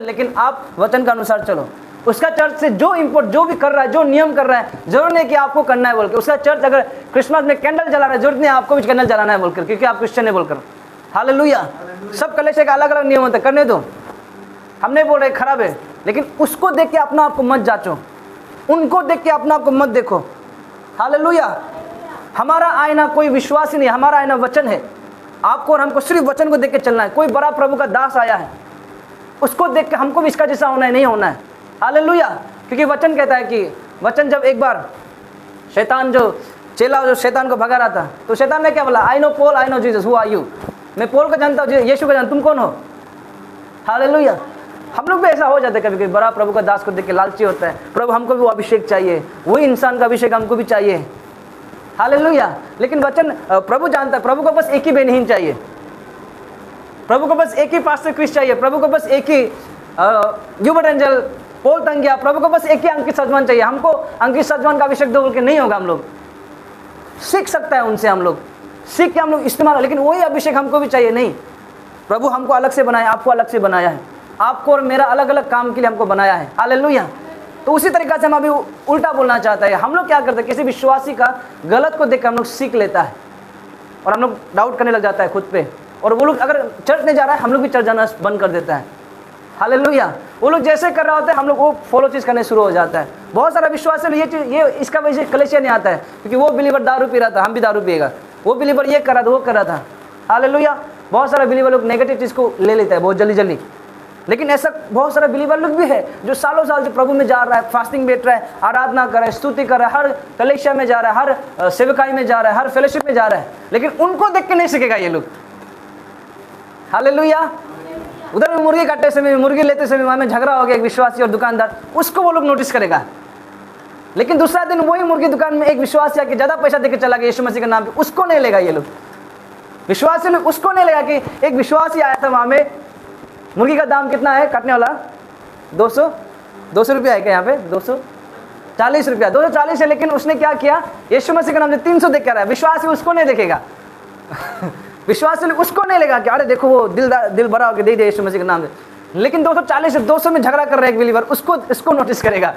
लेकिन आप वचन के अनुसार चलो। उसका चर्च से जो इंपोर्ट जो भी कर रहा है, जो नियम कर रहा है, जरूर नहीं कि आपको करना है बोलकर। उसका चर्च अगर क्रिसमस में कैंडल जला रहा है, जरूरत नहीं आपको भी कैंडल जलाना है बोलकर, क्योंकि आप क्रिश्चियन है बोलकर। हालेलुया। सब कलेक्शन का अलग अलग नियम होता है, करने दो। हम नहीं बोल रहे खराब है, लेकिन उसको देख के अपना आपको मत जांचो, उनको देख के अपना आपको मत देखो। हालेलुया। हमारा आईना कोई विश्वास ही नहीं, हमारा आईना वचन है। आपको और हमको सिर्फ वचन को देख के चलना है। कोई बड़ा प्रभु का दास आया है, उसको देख के हमको भी इसका जैसा होना है, नहीं होना है। हालेलुया। क्योंकि वचन कहता है कि वचन जब एक बार शैतान जो चेला जो शैतान को भगा रहा था, तो शैतान ने क्या बोला? I know Paul, I know Jesus, who are you? मैं पॉल को जानता हूँ, यीशु को जानता, तुम कौन हो? हालेलुया। हम लोग भी ऐसा हो जाता है कभी कभी, बड़ा प्रभु का दास को देख के लालची होता है। प्रभु हमको भी वो अभिषेक चाहिए, वही इंसान का अभिषेक हमको भी चाहिए। हालेलुया। लेकिन वचन प्रभु जानता है, प्रभु को बस एक ही बेनहीन चाहिए, प्रभु को बस एक ही पास्टर क्रिस्ट चाहिए, प्रभु को बस एक ही ह्यूबर्ट एंजल, पोल तंगिया, प्रभु को बस एक ही अंकित सजमान चाहिए। हमको अंकित सजमान का अभिषेक दो बोल के नहीं होगा। हम लोग सीख सकता है उनसे, हम लोग सीख के हम लोग इस्तेमाल, लेकिन वही अभिषेक हमको भी चाहिए। नहीं, प्रभु हमको अलग से बनाया, आपको अलग से बनाया है, आपको और मेरा अलग अलग काम के लिए हमको बनाया है। हालेलुया। तो उसी तरीके से हम अभी उल्टा बोलना चाहता है। हम लोग क्या करते हैं, किसी विश्वासी का गलत को देख कर हम लोग सीख लेता है और हम लोग डाउट करने लग जाता है खुद पे। और वो लोग अगर चर्च नहीं जा रहा है, हम लोग भी चर्च जाना बंद कर देता है। हालेलुया। वो लोग जैसे कर रहा होता है, हम लोग वो फॉलो चीज़ करने शुरू हो जाता है। बहुत सारा विश्वास है, ये इसका वजह से कलेशिया नहीं आता है, क्योंकि वो बिलीवर दारू पी रहा था, हम भी दारू पिएगा। वो बिलीवर ये कर रहा था, वो कर रहा था। हालेलुया। बहुत सारा बिलीवर लोग नेगेटिव चीज़ को ले लेता है बहुत जल्दी जल्दी। लेकिन ऐसा बहुत सारा बिलीवर लोग भी है जो सालों साल से प्रभु में जा रहा है, फास्टिंग बैठ रहा है, आराधना कर रहा है, स्तुति कर रहा है, हर कलेशिया में जा रहा है, हर सेवकाई में जा रहा है, हर फेलोशिप में जा रहा है, लेकिन उनको देख के नहीं सीखेगा ये लोग। हालेलुया। उधर में मुर्गी काटते समय, मुर्गी लेते समय वहाँ में झगड़ा हो गया एक विश्वासी और दुकानदार, उसको वो लोग नोटिस करेगा। लेकिन दूसरा दिन वही मुर्गी दुकान में एक विश्वासी आके ज़्यादा पैसा देकर चला गया यीशु मसीह के नाम पे, उसको नहीं लेगा ये लोग। विश्वासी लोग उसको नहीं लेगा कि एक विश्वासी आया था वहाँ में, मुर्गी का दाम कितना है काटने वाला? 200 रुपया है क्या यहाँ पे? 240 रुपया, 240 है। लेकिन उसने क्या किया? यीशु मसीह के नाम से 300 देख कर आया। विश्वासी उसको नहीं देखेगा। विश्वासी उसको नहीं लेगा कि अरे देखो वो दिल भरा होकर दे दिया यीशु मसीह के नाम से। लेकिन 240 से 200 में झगड़ा कर रहा है एक बिलीवर, उसको नोटिस करेगा।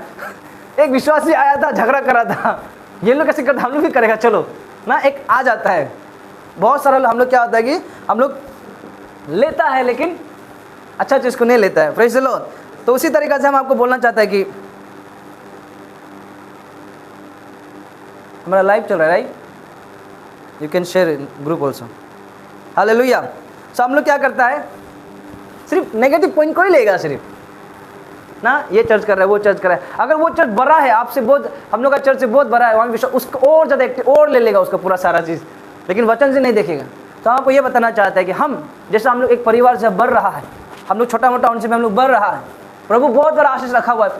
एक विश्वासी आया था, झगड़ा कर रहा था, ये लोग कैसे करते, हम लोग भी करेगा। चलो ना, एक आ जाता है। बहुत सारा हम लोग क्या होता है कि हम लोग लेता है लेकिन अच्छा चीज़ को नहीं लेता है। Praise the Lord. तो उसी तरीके से हम आपको बोलना चाहते हैं कि हमारा लाइव चल रहा है, right? You can share group also. Hallelujah. So हम लोग क्या करता है, सिर्फ नेगेटिव पॉइंट को ही लेगा सिर्फ ना, ये चर्च कर रहा है, वो चर्च कर रहा है। अगर वो चर्च बड़ा है आपसे, बहुत हम लोग का चर्च से बहुत बड़ा है, वहाँ विश्वास उसको और ज़्यादा एक्टिव और ले लेगा उसका पूरा सारा चीज़, लेकिन वचन से नहीं देखेगा। तो आपको ये बताना चाहता है कि हम जैसे हम लोग एक परिवार से बढ़ रहा है, हम लोग छोटा मोटा उनसे हम लोग बढ़ रहा है, प्रभु बहुत बड़ा आशीष रखा हुआ है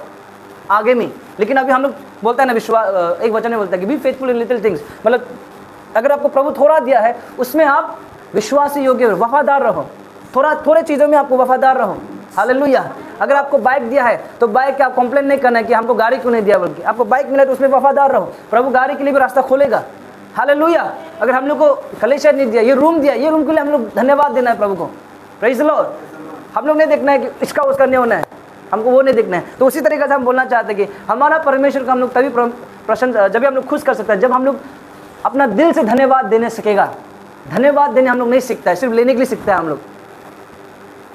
आगे में। लेकिन अभी हम लोग बोलता है ना, विश्वास एक वचन में बोलता है कि be faithful in little things, मतलब अगर आपको प्रभु थोड़ा दिया है उसमें आप विश्वासी योग्य वफादार रहो, थोड़े चीज़ों में आपको वफादार रहो। हालेलुया। अगर आपको बाइक दिया है तो बाइक का आप कंप्लेन नहीं करना है कि हमको गाड़ी क्यों नहीं दिया, बल्कि आपको बाइक मिला तो उसमें वफादार रहो, प्रभु गाड़ी के लिए भी रास्ता खोलेगा। हालेलुया। अगर हम लोग को कलेशिया नहीं दिया, ये रूम दिया, ये रूम के लिए हम लोग धन्यवाद देना है प्रभु को। Praise the Lord. हम लोग नहीं देखना है कि इसका उसका नहीं होना है, हमको वो नहीं देखना है। तो उसी तरीके से हम बोलना चाहते हैं कि हमारा परमेश्वर का हम लोग तभी प्रसन्न, जब भी हम लोग खुश कर सकते हैं, जब हम लोग अपना दिल से धन्यवाद देने सकेगा। धन्यवाद देने हम लोग नहीं सीखता है, सिर्फ लेने के लिए सीखता है हम लोग।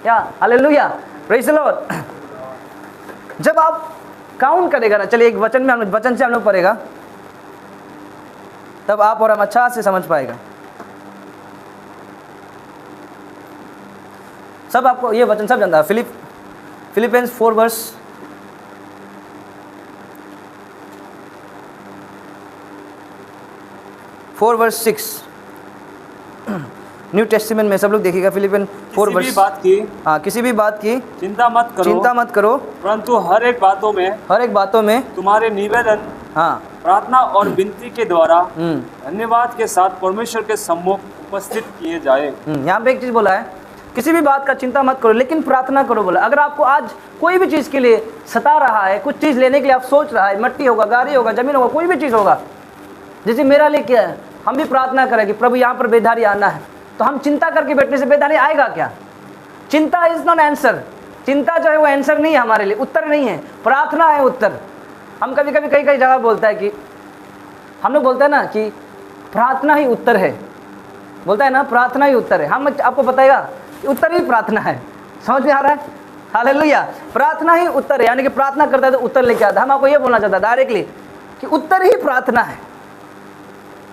क्या? हालेलुया। Praise the Lord. जब आप काउंट करेगा ना, चलिए एक वचन में वचन से हम लोग पढ़ेगा, तब आप और हम अच्छा से समझ पाएगा। सब आपको ये वचन सब जानता है। फिलिपियंस 4 वर्स 6 न्यू टेस्टामेंट में सब लोग देखिएगा। Philippian 4 verse. किसी भी बात की चिंता मत करो, परंतु हर एक बातों में तुम्हारे निवेदन, प्रार्थना और विनती के द्वारा धन्यवाद के साथ परमेश्वर के सम्मुख उपस्थित किए जाए। यहाँ पे एक चीज बोला है, किसी भी बात का चिंता मत करो लेकिन प्रार्थना करो बोला। अगर आपको आज कोई भी चीज़ के लिए सता रहा है, कुछ चीज़ लेने के लिए आप सोच रहा है, मट्टी होगा, गाड़ी होगा, जमीन होगा, कोई भी चीज़ होगा, जैसे मेरा लिए क्या है, हम भी प्रार्थना करें कि प्रभु यहाँ पर बेदारी आना है, तो हम चिंता करके बैठने से बेदारी आएगा क्या? चिंता इज नॉट आंसर। चिंता जो है वो आंसर नहीं है हमारे लिए, उत्तर नहीं है, प्रार्थना है उत्तर। हम कभी कभी कई जगह बोलता है कि हम लोग बोलते हैं ना कि प्रार्थना ही उत्तर है, बोलता है ना प्रार्थना ही उत्तर है। हम आपको बताएगा उत्तर ही प्रार्थना है। समझ में आ रहा है? हालेलुया। प्रार्थना ही उत्तर है, यानी कि प्रार्थना करता है तो उत्तर लेके आता है। हम आपको ये बोलना चाहता है डायरेक्टली कि उत्तर ही प्रार्थना है।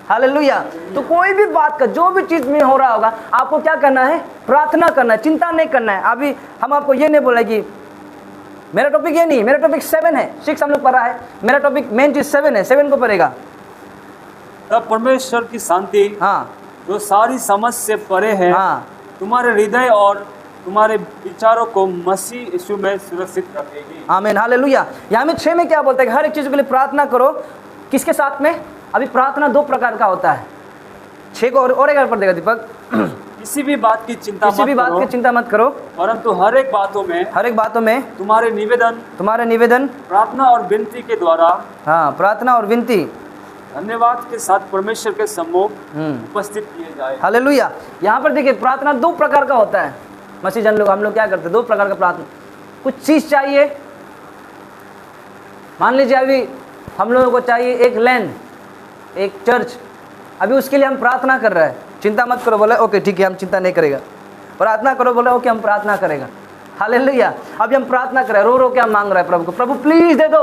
हालेलुया। तो कोई भी बात का जो भी चीज में हो रहा होगा आपको क्या करना है? प्रार्थना करना है, चिंता नहीं करना है। अभी हम आपको ये नहीं बोला कि मेरा टॉपिक ये नहीं, मेरा टॉपिक 7 है, 6 हम लोग पढ़ा है, मेरा टॉपिक मेन चीज 7 है, 7 को पढ़ेगा। तब परमेश्वर की शांति, हाँ, जो सारी समझ से परे है, हाँ, तुम्हारे हृदय और तुम्हारे विचारों को मसीह यीशु में सुरक्षित रखेगी। आमीन, हालेलुया। यहाँ में 6 में क्या बोलता है कि हर एक चीज के लिए प्रार्थना करो। किसके साथ में? अभी प्रार्थना 2 प्रकार का होता है। 6 को और एक बार पढ़ देगा दीपक। किसी भी बात की चिंता मत करो, परंतु हर एक बातों में तुम्हारे निवेदन प्रार्थना और विनती के द्वारा, हाँ, प्रार्थना और विनती धन्यवाद के साथ परमेश्वर के सम्मुख उपस्थित किए जाए। हालेलुया। यहाँ पर देखिए प्रार्थना 2 प्रकार का होता है। मसीह जन लोग हम लोग क्या करते हैं? 2 प्रकार का प्रार्थना। कुछ चीज चाहिए, मान लीजिए अभी हम लोगों को चाहिए एक लैंड, एक चर्च, अभी उसके लिए हम प्रार्थना कर रहे हैं। चिंता मत करो, बोले ओके ठीक है, हम चिंता नहीं करेगा। प्रार्थना करो, बोले ओके हम प्रार्थना करेगा। हालेलुया। अभी हम प्रार्थना कर रहे हैं, रो के हम मांग रहे हैं प्रभु को, प्रभु प्लीज दे दो,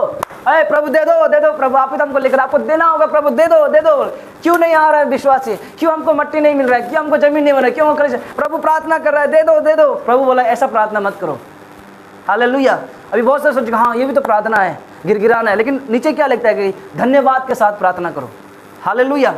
अरे प्रभु दे दो प्रभु, आप ही तो हमको लेकर, आपको देना होगा प्रभु, दे दो। क्यों नहीं आ रहा है विश्वास से? क्यों हमको मट्टी नहीं मिल रहा है? क्यों हमको जमीन नहीं मिल रहा है? क्यों करे? प्रभु प्रार्थना कर रहा है, दे दो। प्रभु बोला ऐसा प्रार्थना मत करो। हालेलुया। अभी बहुत सारे सोच, हाँ ये भी तो प्रार्थना है, गिरगिराना है, लेकिन नीचे क्या लिखता है कि धन्यवाद के साथ प्रार्थना करो। हालेलुया।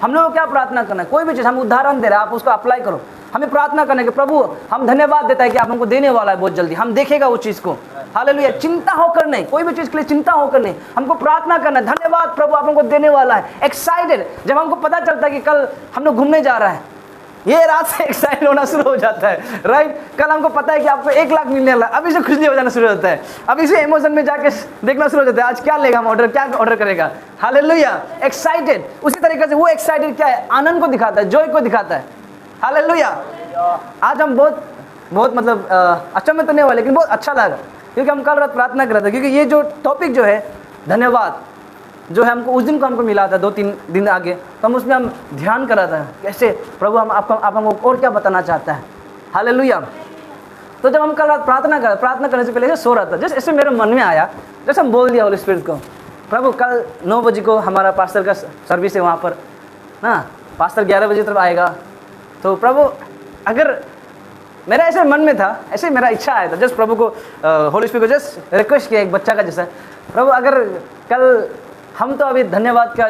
हम लोग को क्या प्रार्थना करना है? कोई भी चीज़ हम उदाहरण दे रहे हैं, आप उसको अप्लाई करो। हमें प्रार्थना करना है कि प्रभु हम धन्यवाद देता है कि आप हमको देने वाला है बहुत जल्दी, हम देखेगा उस चीज़ को। हालेलुया। चिंता होकर नहीं, कोई भी चीज़ के लिए चिंता होकर नहीं, हमको प्रार्थना करना है, धन्यवाद प्रभु आप हमको देने वाला है। एक्साइटेड, जब हमको पता चलता है कि कल हम लोग घूमने जा रहा है, ये रात से एक्साइटेड होना शुरू हो जाता है, राइट। कल हमको पता है कि आपको 1 लाख मिलने वाला है, अभी से खुशी हो जाना शुरू होता है, अभी से इमोशन में जाके देखना शुरू हो जाता है, आज क्या लेगा हम ऑर्डर, क्या ऑर्डर करेगा। हालेलुया। एक्साइटेड। उसी तरीके से वो एक्साइटेड क्या है? आनंद को दिखाता है, जॉय को दिखाता है। हालेलुया। आज हम बहुत मतलब अच्छा में तो नहीं हुआ, लेकिन बहुत अच्छा लगा, क्योंकि हम कल रात प्रार्थना कर रहे थे, क्योंकि ये जो टॉपिक जो है धन्यवाद जो है हमको उस दिन को हमको मिला था 2-3 दिन आगे, तो हम उसमें हम ध्यान कर रहा था कैसे प्रभु हम आप हमको और क्या बताना चाहता है। हालेलुया। तो जब हम कल रात प्रार्थना करने से पहले सो रहा था, जैसे मेरे मन में आया, जैसे हम बोल दिया होली स्पिरिट को, प्रभु कल 9 बजे को हमारा पास्टर का सर्विस है वहाँ पर ना, पास्टर 11 बजे तक आएगा, तो प्रभु अगर मेरा ऐसे मन में था, ऐसे मेरा इच्छा आया था, जस्ट प्रभु को होली स्पिरिट को जस्ट रिक्वेस्ट किया एक बच्चा का जैसा, प्रभु अगर कल हम तो अभी धन्यवाद का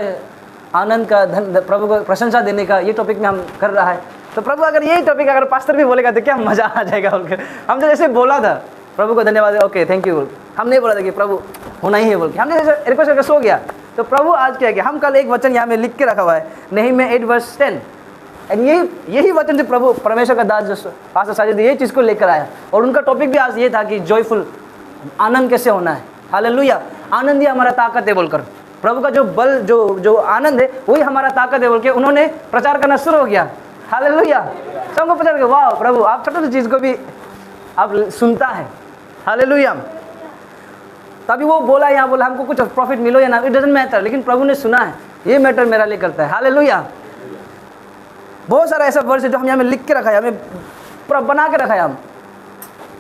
आनंद का प्रभु को प्रशंसा देने का ये टॉपिक में हम कर रहा है, तो प्रभु अगर यही टॉपिक अगर पास्टर भी बोलेगा तो क्या मज़ा आ जाएगा बोलकर हम जो जैसे बोला था प्रभु को धन्यवाद, ओके थैंक यू, हम नहीं बोला था कि प्रभु होना ही है बोल के, हमने जैसे रिक्वेस्ट करके सो गया। तो प्रभु आज क्या है कि हम कल एक वचन यहाँ में लिख के रखा हुआ है, नehemiah 8:10, एंड यही वचन से प्रभु परमेश्वर का दास जो पास्टर साजिद यही चीज़ को लेकर आया, और उनका टॉपिक भी आज ये था कि जॉयफुल, आनंद कैसे होना है। हालेलुया। आनंद ही हमारा ताकत है बोलकर, प्रभु का जो बल जो आनंद है वही हमारा ताकत है बोल के उन्होंने प्रचार करना शुरू हो गया। हालेलुया। सबको प्रचार किया, वाह प्रभु आप छोटे सी चीज़ को भी आप सुनता है। हालेलुया। तभी वो बोला, यहाँ बोला हमको कुछ प्रॉफिट मिलो या ना, इट डजंट मैटर, लेकिन प्रभु ने सुना है, ये मैटर मेरा लिए करता है। हालेलुया। बहुत सारा ऐसा वर्ष है जो हम यहाँ में लिख के रखा है, हमें पूरा बना के रखा है हम,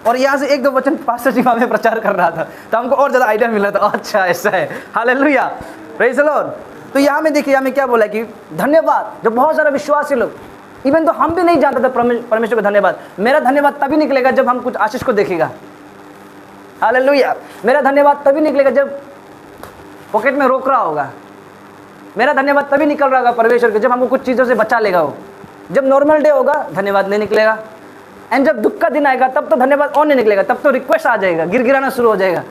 और यहाँ से 1-2 वचन पास्टर जी में प्रचार कर रहा था, तो हमको और ज़्यादा आइडिया मिला था, अच्छा ऐसा है। हालेलुया। Praise the Lord. तो यहाँ में देखिए, यहाँ में क्या बोला कि धन्यवाद, जो बहुत सारा विश्वासी लोग, इवन तो हम भी नहीं जानते थे परमेश्वर को धन्यवाद, मेरा धन्यवाद तभी निकलेगा जब हम कुछ आशीष को देखेगा। हालेलुया। मेरा धन्यवाद तभी निकलेगा जब पॉकेट में रोक रहा होगा, मेरा धन्यवाद तभी निकल रहा होगा परमेश्वर के जब हमको कुछ चीज़ों से बचा लेगा वो। जब नॉर्मल डे होगा धन्यवाद नहीं निकलेगा, एंड जब दुख का दिन आएगा तब तो धन्यवाद और नहीं निकलेगा, तब तो रिक्वेस्ट आ जाएगा, गिरगिराना शुरू हो जाएगा।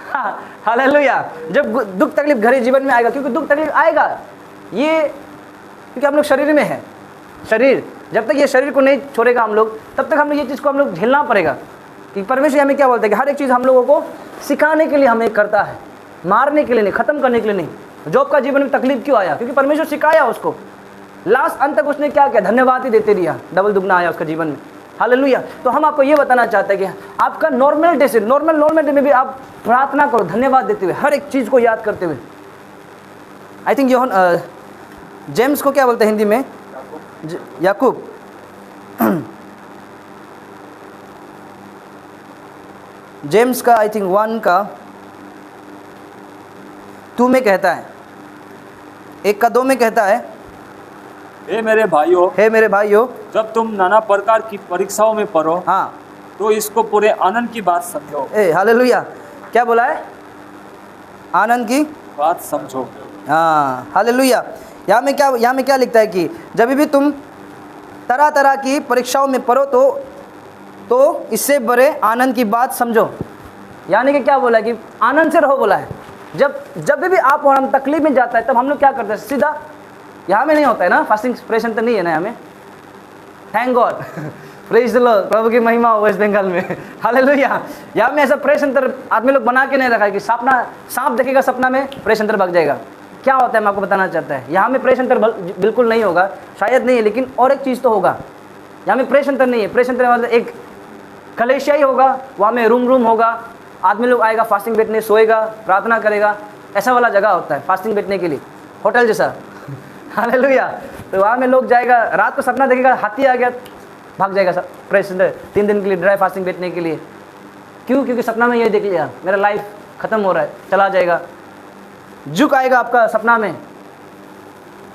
हाँ, हालेलुया। जब दुख तकलीफ घरे जीवन में आएगा, क्योंकि दुख तकलीफ आएगा ये, क्योंकि हम लोग शरीर में है, शरीर जब तक ये शरीर को नहीं छोड़ेगा हम लोग, तब तक हम लोग ये चीज़ को हम लोग झेलना पड़ेगा। कि परमेश्वर हमें क्या बोलते हैं कि हर एक चीज़ हम लोगों को सिखाने के लिए हमें करता है, मारने के लिए नहीं, ख़त्म करने के लिए नहीं। जॉब का जीवन में तकलीफ क्यों आया? क्योंकि परमेश्वर सिखाया उसको, लास्ट अंत तक उसने क्या किया? धन्यवाद ही देते रहा, डबल दुगना आया उसका जीवन में। हालेलुया। तो हम आपको ये बताना चाहते हैं कि आपका नॉर्मल डे से नॉर्मल डे में भी आप प्रार्थना करो, धन्यवाद देते हुए, हर एक चीज़ को याद करते हुए। आई थिंक योहन जेम्स को क्या बोलते हैं हिंदी में? याकूब। जेम्स का आई थिंक 1 का 2 में कहता है, 1 का 2 में कहता है, हे मेरे भाइयों, जब तुम नाना प्रकार की परीक्षाओं में पड़ो, हाँ, तो इसको पूरे आनंद की बात समझो। हालेलुया। क्या बोला है? आनंद की बात समझो। हाँ, हालेलुया। यहाँ में क्या लिखता है कि जब भी तुम तरह तरह की परीक्षाओं में पढ़ो तो इससे बड़े आनंद की बात समझो। यानी कि क्या बोला है कि आनंद से रहो बोला है। जब भी आप और हम तकलीफ में जाता है तब हम लोग क्या करते हैं? सीधा यहाँ में नहीं होता है ना, फास्टिंग प्रेशन तो नहीं है ना हमें। Thank God, praise the Lord, प्रभु की महिमा हो वेस्ट बंगाल में, हालेलुया। यहाँ में ऐसा प्रेस अंतर आदमी लोग बना के नहीं रखा है कि सांप देखेगा सपना में प्रेस अंतर भाग जाएगा। क्या होता है मैं आपको बताना चाहता है, यहाँ में प्रेस अंतर बिल्कुल नहीं होगा, शायद नहीं है, लेकिन और एक चीज़ तो होगा। यहाँ में प्रेस अंतर नहीं है। प्रेस अंतर मतलब एक कलेशिया ही होगा, वहाँ में रूम होगा, आदमी लोग आएगा फास्टिंग बैठने, सोएगा, प्रार्थना करेगा, ऐसा वाला जगह होता है फास्टिंग बैठने के लिए, होटल जैसा, हालेलुया। तो वहाँ में लोग जाएगा, रात को सपना देखेगा, हाथी आ गया, भाग जाएगा सब प्रेस अंतर 3 दिन के लिए ड्राई फास्टिंग बैठने के लिए। क्यों? क्योंकि सपना में ये देख लिया मेरा लाइफ ख़त्म हो रहा है, चला जाएगा। जुक आएगा आपका सपना में,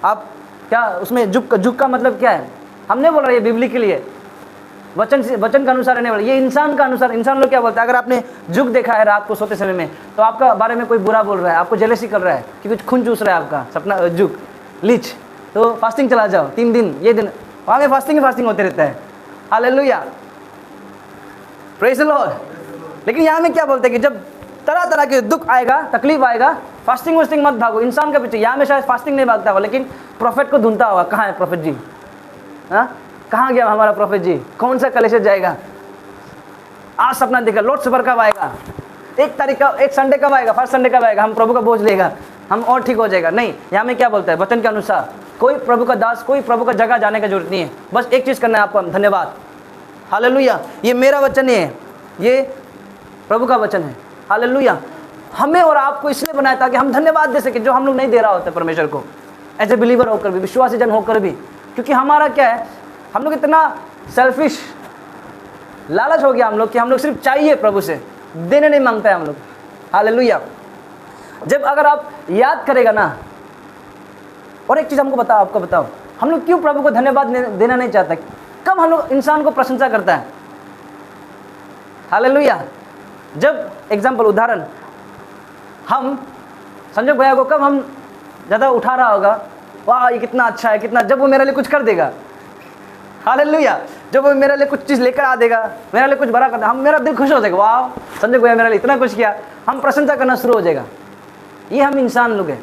आप क्या उसमें जुक का मतलब क्या है? हमने बोला ये बिबली के लिए वचन का अनुसार रहने वाला, ये इंसान का अनुसार। इंसान लोग क्या बोलते हैं? अगर आपने जुक देखा है रात को सोते समय में, तो आपका बारे में कोई बुरा बोल रहा है, आपको जेलसी कर रहा है कि कुछ खून चूस रहा है आपका सपना जुक लीच, तो फास्टिंग चला जाओ 3 दिन, ये दिन वहाँ में फास्टिंग होते रहता है, हालेलुया, प्रेज द लॉर्ड। लेकिन यहाँ में क्या बोलते हैं कि जब तरह तरह के दुख आएगा, तकलीफ आएगा, फास्टिंग मत भागो इंसान के पीछे। यहाँ में शायद फास्टिंग नहीं भागता हुआ, लेकिन प्रॉफिट को ढूंढता हुआ, कहाँ है प्रॉफिट जी? हाँ, कहाँ गया हमारा प्रॉफिट जी? कौन सा कलेश जाएगा? आज सपना देखा, लॉर्ड सुपर कब आएगा, 1 तारीख का, 1 संडे कब आएगा, फर्स्ट संडे कब आएगा, हम प्रभु का बोझ लेगा, हम और ठीक हो जाएगा। नहीं, यहाँ में क्या बोलता है वचन के अनुसार, कोई प्रभु का दास, कोई प्रभु का जगह जाने की जरूरत नहीं है, बस एक चीज़ करना है आपको, धन्यवाद, हालेलुया। ये मेरा वचन नहीं है, ये प्रभु का वचन है, हालेलुया। हमें और आपको इसलिए बनाया ताकि हम धन्यवाद दे सके, जो हम लोग नहीं दे रहा होता परमेश्वर को, एज ए बिलीवर होकर भी, विश्वासी जन होकर भी। क्योंकि हमारा क्या है, हम लोग इतना सेल्फिश लालच हो गया हम लोग कि हम लोग सिर्फ चाहिए प्रभु से, देने नहीं मांगता है हम लोग, हालेलुया। जब अगर आप याद करेगा ना, और एक चीज़ हमको आपको बताओ, हम लोग क्यों प्रभु को धन्यवाद देना नहीं चाहता? कब हम लोग इंसान को प्रशंसा करता है, हालेलुया। जब एग्जाम्पल उदाहरण, हम संजय भैया को कब हम ज़्यादा उठा रहा होगा, वाह ये कितना अच्छा है, कितना, जब वो मेरे लिए कुछ कर देगा, हालेलुया। जब वो मेरे लिए कुछ चीज़ लेकर आ देगा, मेरे लिए कुछ बड़ा कर, हम, मेरा दिल खुश हो जाएगा, वाह संजय भैया मेरे लिए इतना कुछ किया, हम प्रशंसा करना शुरू हो जाएगा। ये हम इंसान लोग हैं।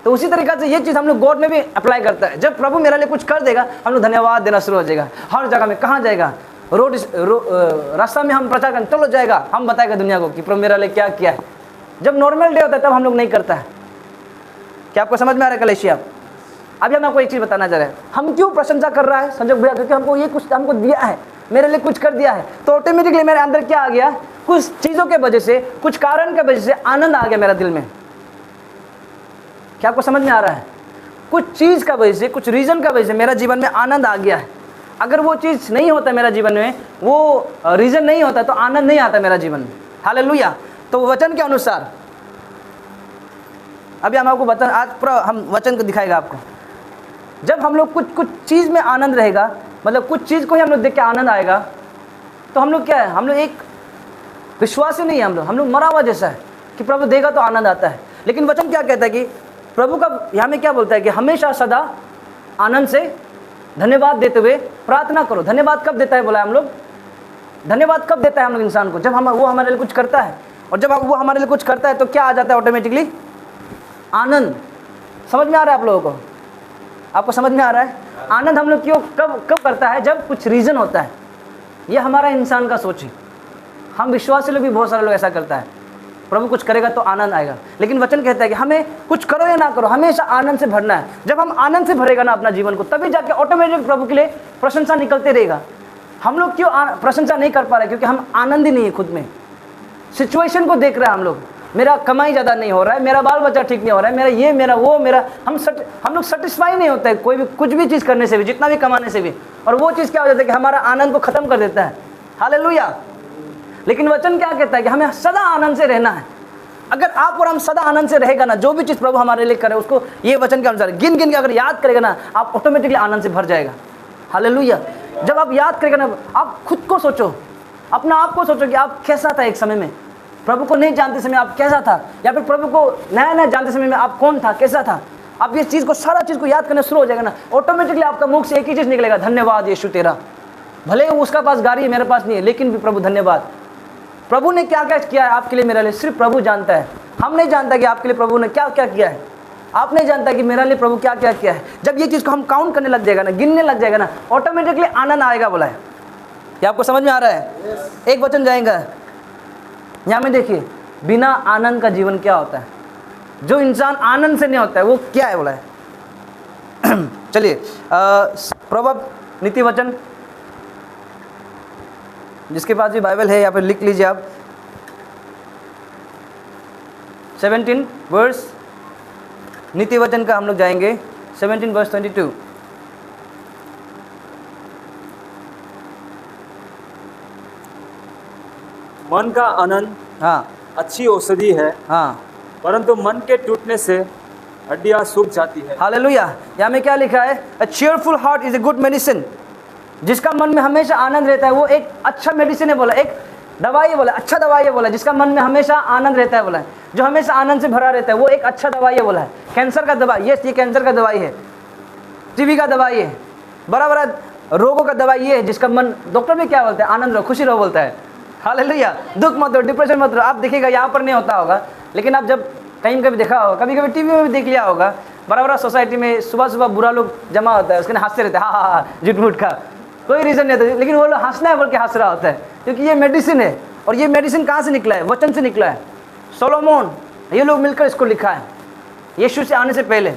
तो उसी तरीक़े से ये चीज़ हम लोग गॉड में भी अप्लाई करता है। जब प्रभु मेरे लिए कुछ कर देगा, हम लोग धन्यवाद देना शुरू हो जाएगा। हर जगह में, कहाँ जाएगा, रास्ता में हम प्रचार करने चलो जाएगा, हम बताएगा दुनिया को कि प्रभु मेरे लिए क्या किया है। जब नॉर्मल डे होता है तब हम लोग नहीं करता है। क्या आपको समझ में आ रहा है कलेशिया? अभी हम आपको एक चीज़ बताना चाह रहे हैं, हम क्यों प्रशंसा कर रहा है संजय भैया? क्योंकि हमको ये कुछ हमको दिया है, मेरे लिए कुछ कर दिया है, तो ऑटोमेटिकली मेरे अंदर क्या आ गया, कुछ चीज़ों के वजह से, कुछ कारण के वजह से आनंद आ गया मेरा दिल में। क्या आपको समझ में आ रहा है? कुछ चीज़ का वजह से, कुछ रीज़न का वजह से मेरा जीवन में आनंद आ गया है। अगर वो चीज़ नहीं होता मेरा जीवन में, वो रीज़न नहीं होता, तो आनंद नहीं आता मेरा जीवन में, हालेलुया। तो वचन के अनुसार अभी हम आपको वचन, आज पूरा हम वचन को दिखाएगा आपको। जब हम लोग कुछ चीज़ में आनंद रहेगा, मतलब कुछ चीज़ को ही हम लोग देख के आनंद आएगा, तो हम लोग क्या है, हम लोग एक विश्वासी नहीं है, हम लोग मरा हुआ जैसा है कि प्रभु देगा तो आनंद आता है। लेकिन वचन क्या कहता है कि प्रभु का यहाँ में क्या बोलता है कि हमेशा सदा आनंद से धन्यवाद देते हुए प्रार्थना करो। धन्यवाद कब देता है बोला हम लोग? धन्यवाद कब देता है हम लोग इंसान को? जब वो हमारे लिए कुछ करता है, और जब वो हमारे लिए कुछ करता है तो क्या आ जाता है ऑटोमेटिकली? आनंद। समझ में आ रहा है आप लोगों को? आपको समझ में आ रहा है? आनंद हम लोग क्यों कब करता है? जब कुछ रीज़न होता है। ये हमारा इंसान का सोच है। हम विश्वासी लोग भी, बहुत सारे लोग ऐसा करता है, प्रभु कुछ करेगा तो आनंद आएगा। लेकिन वचन कहता है कि हमें कुछ करो या ना करो, हमेशा आनंद से भरना है। जब हम आनंद से भरेगा ना अपना जीवन को, तभी जाके ऑटोमेटिक प्रभु के लिए प्रशंसा निकलते रहेगा। हम लोग क्यों प्रशंसा नहीं कर पा रहे? क्योंकि हम आनंद ही नहीं है खुद में। सिचुएशन को देख रहे हैं हम लोग, मेरा कमाई ज़्यादा नहीं हो रहा है, मेरा बाल बच्चा ठीक नहीं हो रहा है, मेरा ये मेरा वो मेरा, हम लोग सेटिस्फाई नहीं होता है कोई भी कुछ भी चीज़ करने से भी, जितना भी कमाने से भी। और वो चीज़ क्या हो जाता है कि हमारा आनंद को ख़त्म कर देता है। हालेलुया। लेकिन वचन क्या कहता है कि हमें सदा आनंद से रहना है। अगर आप और हम सदा आनंद से रहेगा ना, जो भी चीज़ प्रभु हमारे लिए करे उसको ये वचन के अनुसार गिन गिन के अगर याद करेगा ना, आप ऑटोमेटिकली आनंद से भर जाएगा। हालेलुया। जब आप याद करेगा ना, आप खुद को सोचो, अपना आप को सोचो कि आप कैसा था एक समय में, प्रभु को नहीं जानते समय आप कैसा था, या फिर प्रभु को नया नया जानते समय में आप कौन था, कैसा था। आप ये चीज़ को सारा चीज़ को याद करना शुरू हो जाएगा ना, ऑटोमेटिकली आपका मुख से एक ही चीज़ निकलेगा, धन्यवाद यीशु तेरा। भले उसका पास गाड़ी है, मेरे पास नहीं है, लेकिन भी प्रभु धन्यवाद। प्रभु ने क्या क्या किया है आपके लिए, मेरे लिए, सिर्फ प्रभु जानता है। हम नहीं जानता कि आपके लिए प्रभु ने क्या क्या किया है, आप नहीं जानता कि मेरे लिए प्रभु क्या क्या किया है। जब ये चीज़ को हम काउंट करने लग जाएगा ना, गिनने लग जाएगा ना, ऑटोमेटिकली आनंद आएगा। बोला है, ये आपको समझ में आ रहा है? एक वचन जाएगा यहाँ में, देखिए, बिना आनंद का जीवन क्या होता है। जो इंसान आनंद से नहीं होता है वो क्या है, बोला है। चलिए प्रभु नीति वचन, जिसके पास भी बाइबल है या फिर लिख लीजिए आप, 17 वर्स, नीति वचन का हम लोग जाएंगे 17 वर्स 22। मन का आनंद हाँ अच्छी औषधि है, हाँ, परंतु मन के टूटने से हड्डियां सूख जाती है। हालेलुया। यहाँ में क्या लिखा है? A cheerful heart is a good medicine। जिसका मन में हमेशा आनंद रहता है वो एक अच्छा मेडिसिन है, बोला, एक दवाई है, बोला, अच्छा दवाई है, बोला, जिसका मन में हमेशा आनंद रहता है, बोला, जो हमेशा आनंद से भरा रहता है वो एक अच्छा दवाई है, बोला है। कैंसर का दवाई, यस, ये कैंसर का दवाई है, टीबी का दवाई है, बड़ा बड़ा रोगों का दवाई ये है, जिसका मन, डॉक्टर भी क्या बोलते हैं? आनंद रहो, खुशी रहो, बोलता है। हालेलुया। दुख मत रहो, डिप्रेशन मत रहो। आप देखिएगा यहाँ पर नहीं होता होगा, लेकिन आप जब कहीं कभी देखा होगा, कभी कभी टीवी में भी देख लिया होगा, बड़ा बड़ा सोसाइटी में सुबह सुबह बुरा लोग जमा होता है, उसके हंसते रहते हैं, हाँ हाँ हाँ, झूठ मूठ का कोई रीज़न नहीं होता, लेकिन वो लोग हंसना है बोल के हंस रहा होता है, क्योंकि ये मेडिसिन है। और ये मेडिसिन कहाँ से निकला है? वचन से निकला है। सोलोमोन, ये लोग मिलकर इसको लिखा है यीशु से आने से पहले।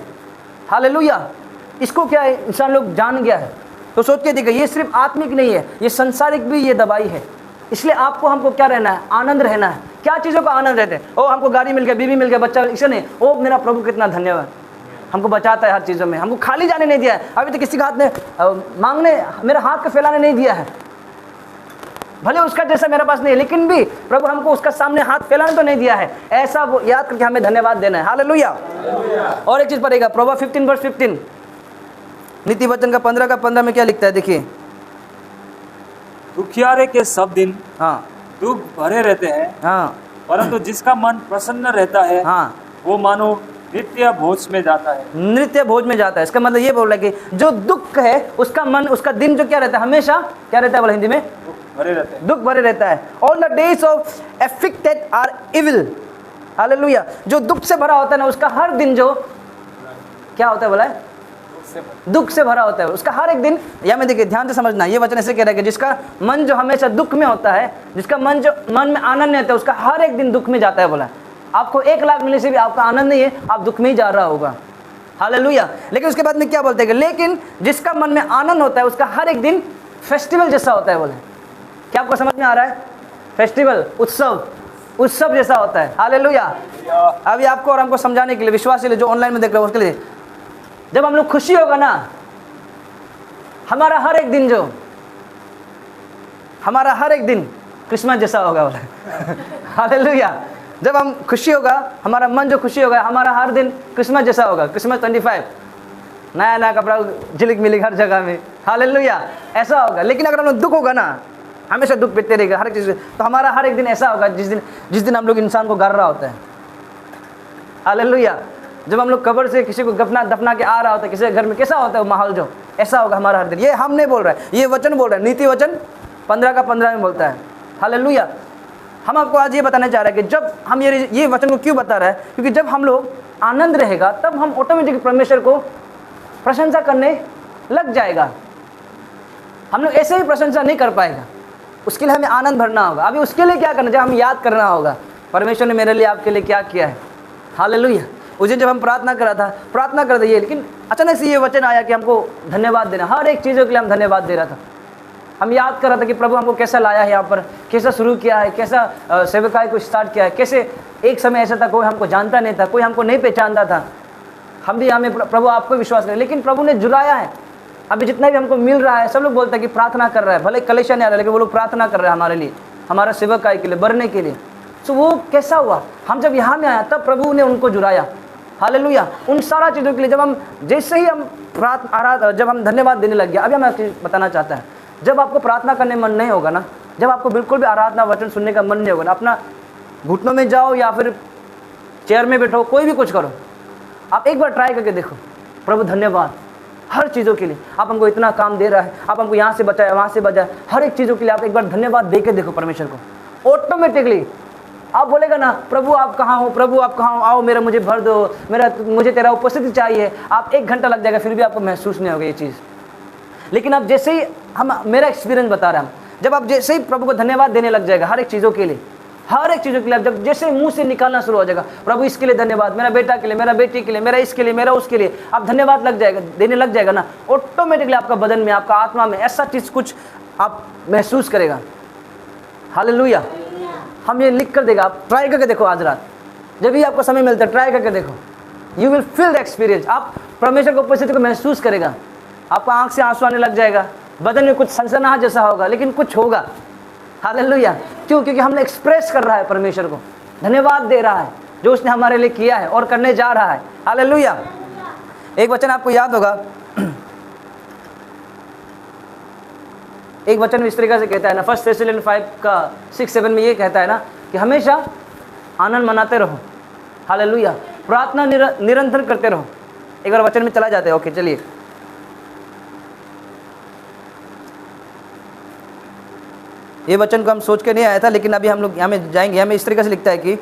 हालेलुया। इसको क्या है, इंसान लोग जान गया है। तो सोच के देखिए, ये सिर्फ आत्मिक नहीं है, ये संसारिक भी ये दवाई है। इसलिए आपको हमको क्या रहना है? आनंद रहना है। क्या चीज़ों का आनंद रहते हैं? ओ हमको गाड़ी मिल गया, बीवी मिल गया, बच्चा, इसे नहीं, ओ मेरा प्रभु कितना धन्यवाद, हमको बचाता है हर चीज़ों में, हमको खाली जाने नहीं दिया है। अभी तो किसी का हाथ में मांगने, मेरा हाथ को फैलाने नहीं दिया है। भले उसका जैसा मेरे पास नहीं है, लेकिन भी प्रभु हमको उसका सामने हाथ फैलाने तो नहीं दिया है। ऐसा वो याद करके हमें धन्यवाद देना है। हालेलुया। और एक चीज़ पढ़ेगा, प्रोवर्ब 15 वर्स 15, नीति वचन का 15 का 15 में क्या लिखता है? देखिए, दुखियारे के सब दिन हाँ दुख भरे रहते हैं, हाँ, परंतु जिसका मन प्रसन्न रहता है हाँ, वो मानो नित्य भोज में जाता है। नित्य भोज में जाता है। इसका मतलब ये बोल रहा है कि जो दुख है उसका मन, उसका दिन जो क्या रहता है, हमेशा क्या रहता है, बोला हिंदी में, भरे रहते हैं, दुख भरे रहता है। All the days of afflicted are evil. Hallelujah. जो दुख से भरा होता है ना, उसका हर दिन जो क्या होता है, बोला है, दुख से भरा होता है उसका हर एक दिन। या में देखिए, ध्यान से समझना, ये वचन ऐसे कह रहा है कि जिसका मन जो हमेशा दुख में होता है, जिसका मन जो मन में आनंद नहीं होता है, उसका हर एक दिन दुख में जाता है। बोला आपको 1 लाख मिलने से भी आपका आनंद नहीं है, आप दुख में ही जा रहा होगा। हालेलुया। लेकिन उसके बाद में क्या बोलते हैं कि लेकिन जिसका मन में आनंद होता है उसका हर एक दिन फेस्टिवल जैसा होता है। बोले, क्या आपको समझ में आ रहा है? फेस्टिवल, उत्सव जैसा होता है। हालेलुया। अभी आपको और हमको समझाने के लिए, विश्वास के लिए, जो ऑनलाइन में देख रहे हो उसके लिए, जब हम लोग खुशी होगा ना, हमारा हर एक दिन क्रिसमस जैसा होगा। बोले हालेलुया। जब हम खुशी होगा, हमारा मन जो खुशी होगा, हमारा हर दिन क्रिसमस जैसा होगा। क्रिसमस 25, नया नया कपड़ा झिलिक मिलिक हर जगह में। हालेलुया। ऐसा होगा। लेकिन अगर हम लोग दुख होगा ना, हमेशा दुख पेते रहेगा हर चीज़, तो हमारा हर एक दिन ऐसा होगा जिस दिन हम लोग इंसान को गाड़ रहा होता है। हालेलुया। जब हम लोग कब्र से किसी को दफना के आ रहा होता है, किसी के घर में कैसा होता है वो माहौल, जो ऐसा होगा हमारा हर दिन। ये हम नहीं बोल रहे हैं, ये वचन बोल रहे हैं। नीति वचन 15 का 15 में बोलता है। हालेलुया। हम आपको आज ये बताना चाह रहे हैं कि जब हम ये वचन को क्यों बता रहा है, क्योंकि जब हम लोग आनंद रहेगा तब हम ऑटोमेटिक परमेश्वर को प्रशंसा करने लग जाएगा। हम लोग ऐसे ही प्रशंसा नहीं कर पाएगा, उसके लिए हमें आनंद भरना होगा। अभी उसके लिए क्या करना, जब हम याद करना होगा परमेश्वर ने मेरे लिए आपके लिए क्या किया है। हालेलुया। उस दिन जब हम प्रार्थना कर रहा था, प्रार्थना कर रही है, लेकिन अचानक से ये वचन आया कि हमको धन्यवाद देना, हर एक चीज़ों के लिए हम धन्यवाद दे रहा था। हम याद कर रहे थे कि प्रभु हमको कैसा लाया है यहाँ पर, कैसा शुरू किया है, कैसा सेवकाई को स्टार्ट किया है, कैसे एक समय ऐसा था कोई हमको जानता नहीं था, कोई हमको नहीं पहचानता था, हम भी हमें प्रभु आपको विश्वास करें, लेकिन प्रभु ने जुलाया है। अभी जितना भी हमको मिल रहा है, सब लोग बोलते हैं कि प्रार्थना कर रहा है, भले कलेक्शन नहीं आ रहा, लेकिन वो लोग प्रार्थना कर रहे हैं हमारे लिए, हमारा सेवकाई के लिए, बढ़ने के लिए। तो वो कैसा हुआ, हम जब यहाँ में आया तब प्रभु ने उनको जुलाया। हालेलुया। उन सारा चीज़ों के लिए जब हम जैसे ही हम जब हम धन्यवाद देने लग गया। अभी मैं आपको बताना चाहता है, जब आपको प्रार्थना करने मन नहीं होगा ना, जब आपको बिल्कुल भी आराधना वचन सुनने का मन नहीं होगा ना, अपना घुटनों में जाओ या फिर चेयर में बैठो, कोई भी कुछ करो, आप एक बार ट्राई करके देखो। प्रभु धन्यवाद हर चीज़ों के लिए, आप हमको इतना काम दे रहा है, आप हमको यहाँ से बचाए, वहाँ से बचाए, हर एक चीज़ों के लिए आप एक बार धन्यवाद दे के देखो परमेश्वर को। ऑटोमेटिकली आप बोलेगा ना, प्रभु आप कहाँ हो, प्रभु आप कहाँ हो, आओ मेरा मुझे भर दो, मुझे तेरा उपस्थिति चाहिए। आप 1 घंटा लग जाएगा, फिर भी आपको महसूस नहीं होगा ये चीज़। लेकिन आप जैसे ही मेरा एक्सपीरियंस बता रहा हूँ, जब आप जैसे ही प्रभु को धन्यवाद देने लग जाएगा हर एक चीज़ों के लिए, हर एक चीज़ों के लिए, जब जैसे मुंह से निकालना शुरू हो जाएगा, प्रभु इसके लिए धन्यवाद, मेरा बेटा के लिए, मेरा बेटी के लिए, मेरा इसके लिए, मेरा उसके लिए, आप धन्यवाद देने लग जाएगा ना, ऑटोमेटिकली आपका बदन में, आपका आत्मा में ऐसा चीज़ कुछ आप महसूस करेगा। हालेलुया। हम ये लिख कर देगा, आप ट्राई करके देखो आज रात, जब भी आपको समय मिलता है ट्राई करके देखो, you will feel the experience. आप परमेश्वर की उपस्थिति को महसूस करेगा, आपका आंख से आंसू आने लग जाएगा, बदन में कुछ सनसनाहट जैसा होगा, लेकिन कुछ होगा। हालेलुया। क्यों? क्योंकि हमने एक्सप्रेस कर रहा है परमेश्वर को, धन्यवाद दे रहा है जो उसने हमारे लिए किया है और करने जा रहा है। हालेलुया। एक वचन आपको याद होगा, एक वचन इस तरीके से कहता है ना, 1 थेस्सलुनियन 5:6-7 में ये कहता है ना कि हमेशा आनंद मनाते रहो। हालेलुया। प्रार्थना निरंतर करते रहो। एक बार वचन में चला जाते हैं। ओके चलिए, ये वचन को हम सोच के नहीं आया था, लेकिन अभी हम लोग यहाँ में जाएंगे। हमें इस तरीके से लिखता है कि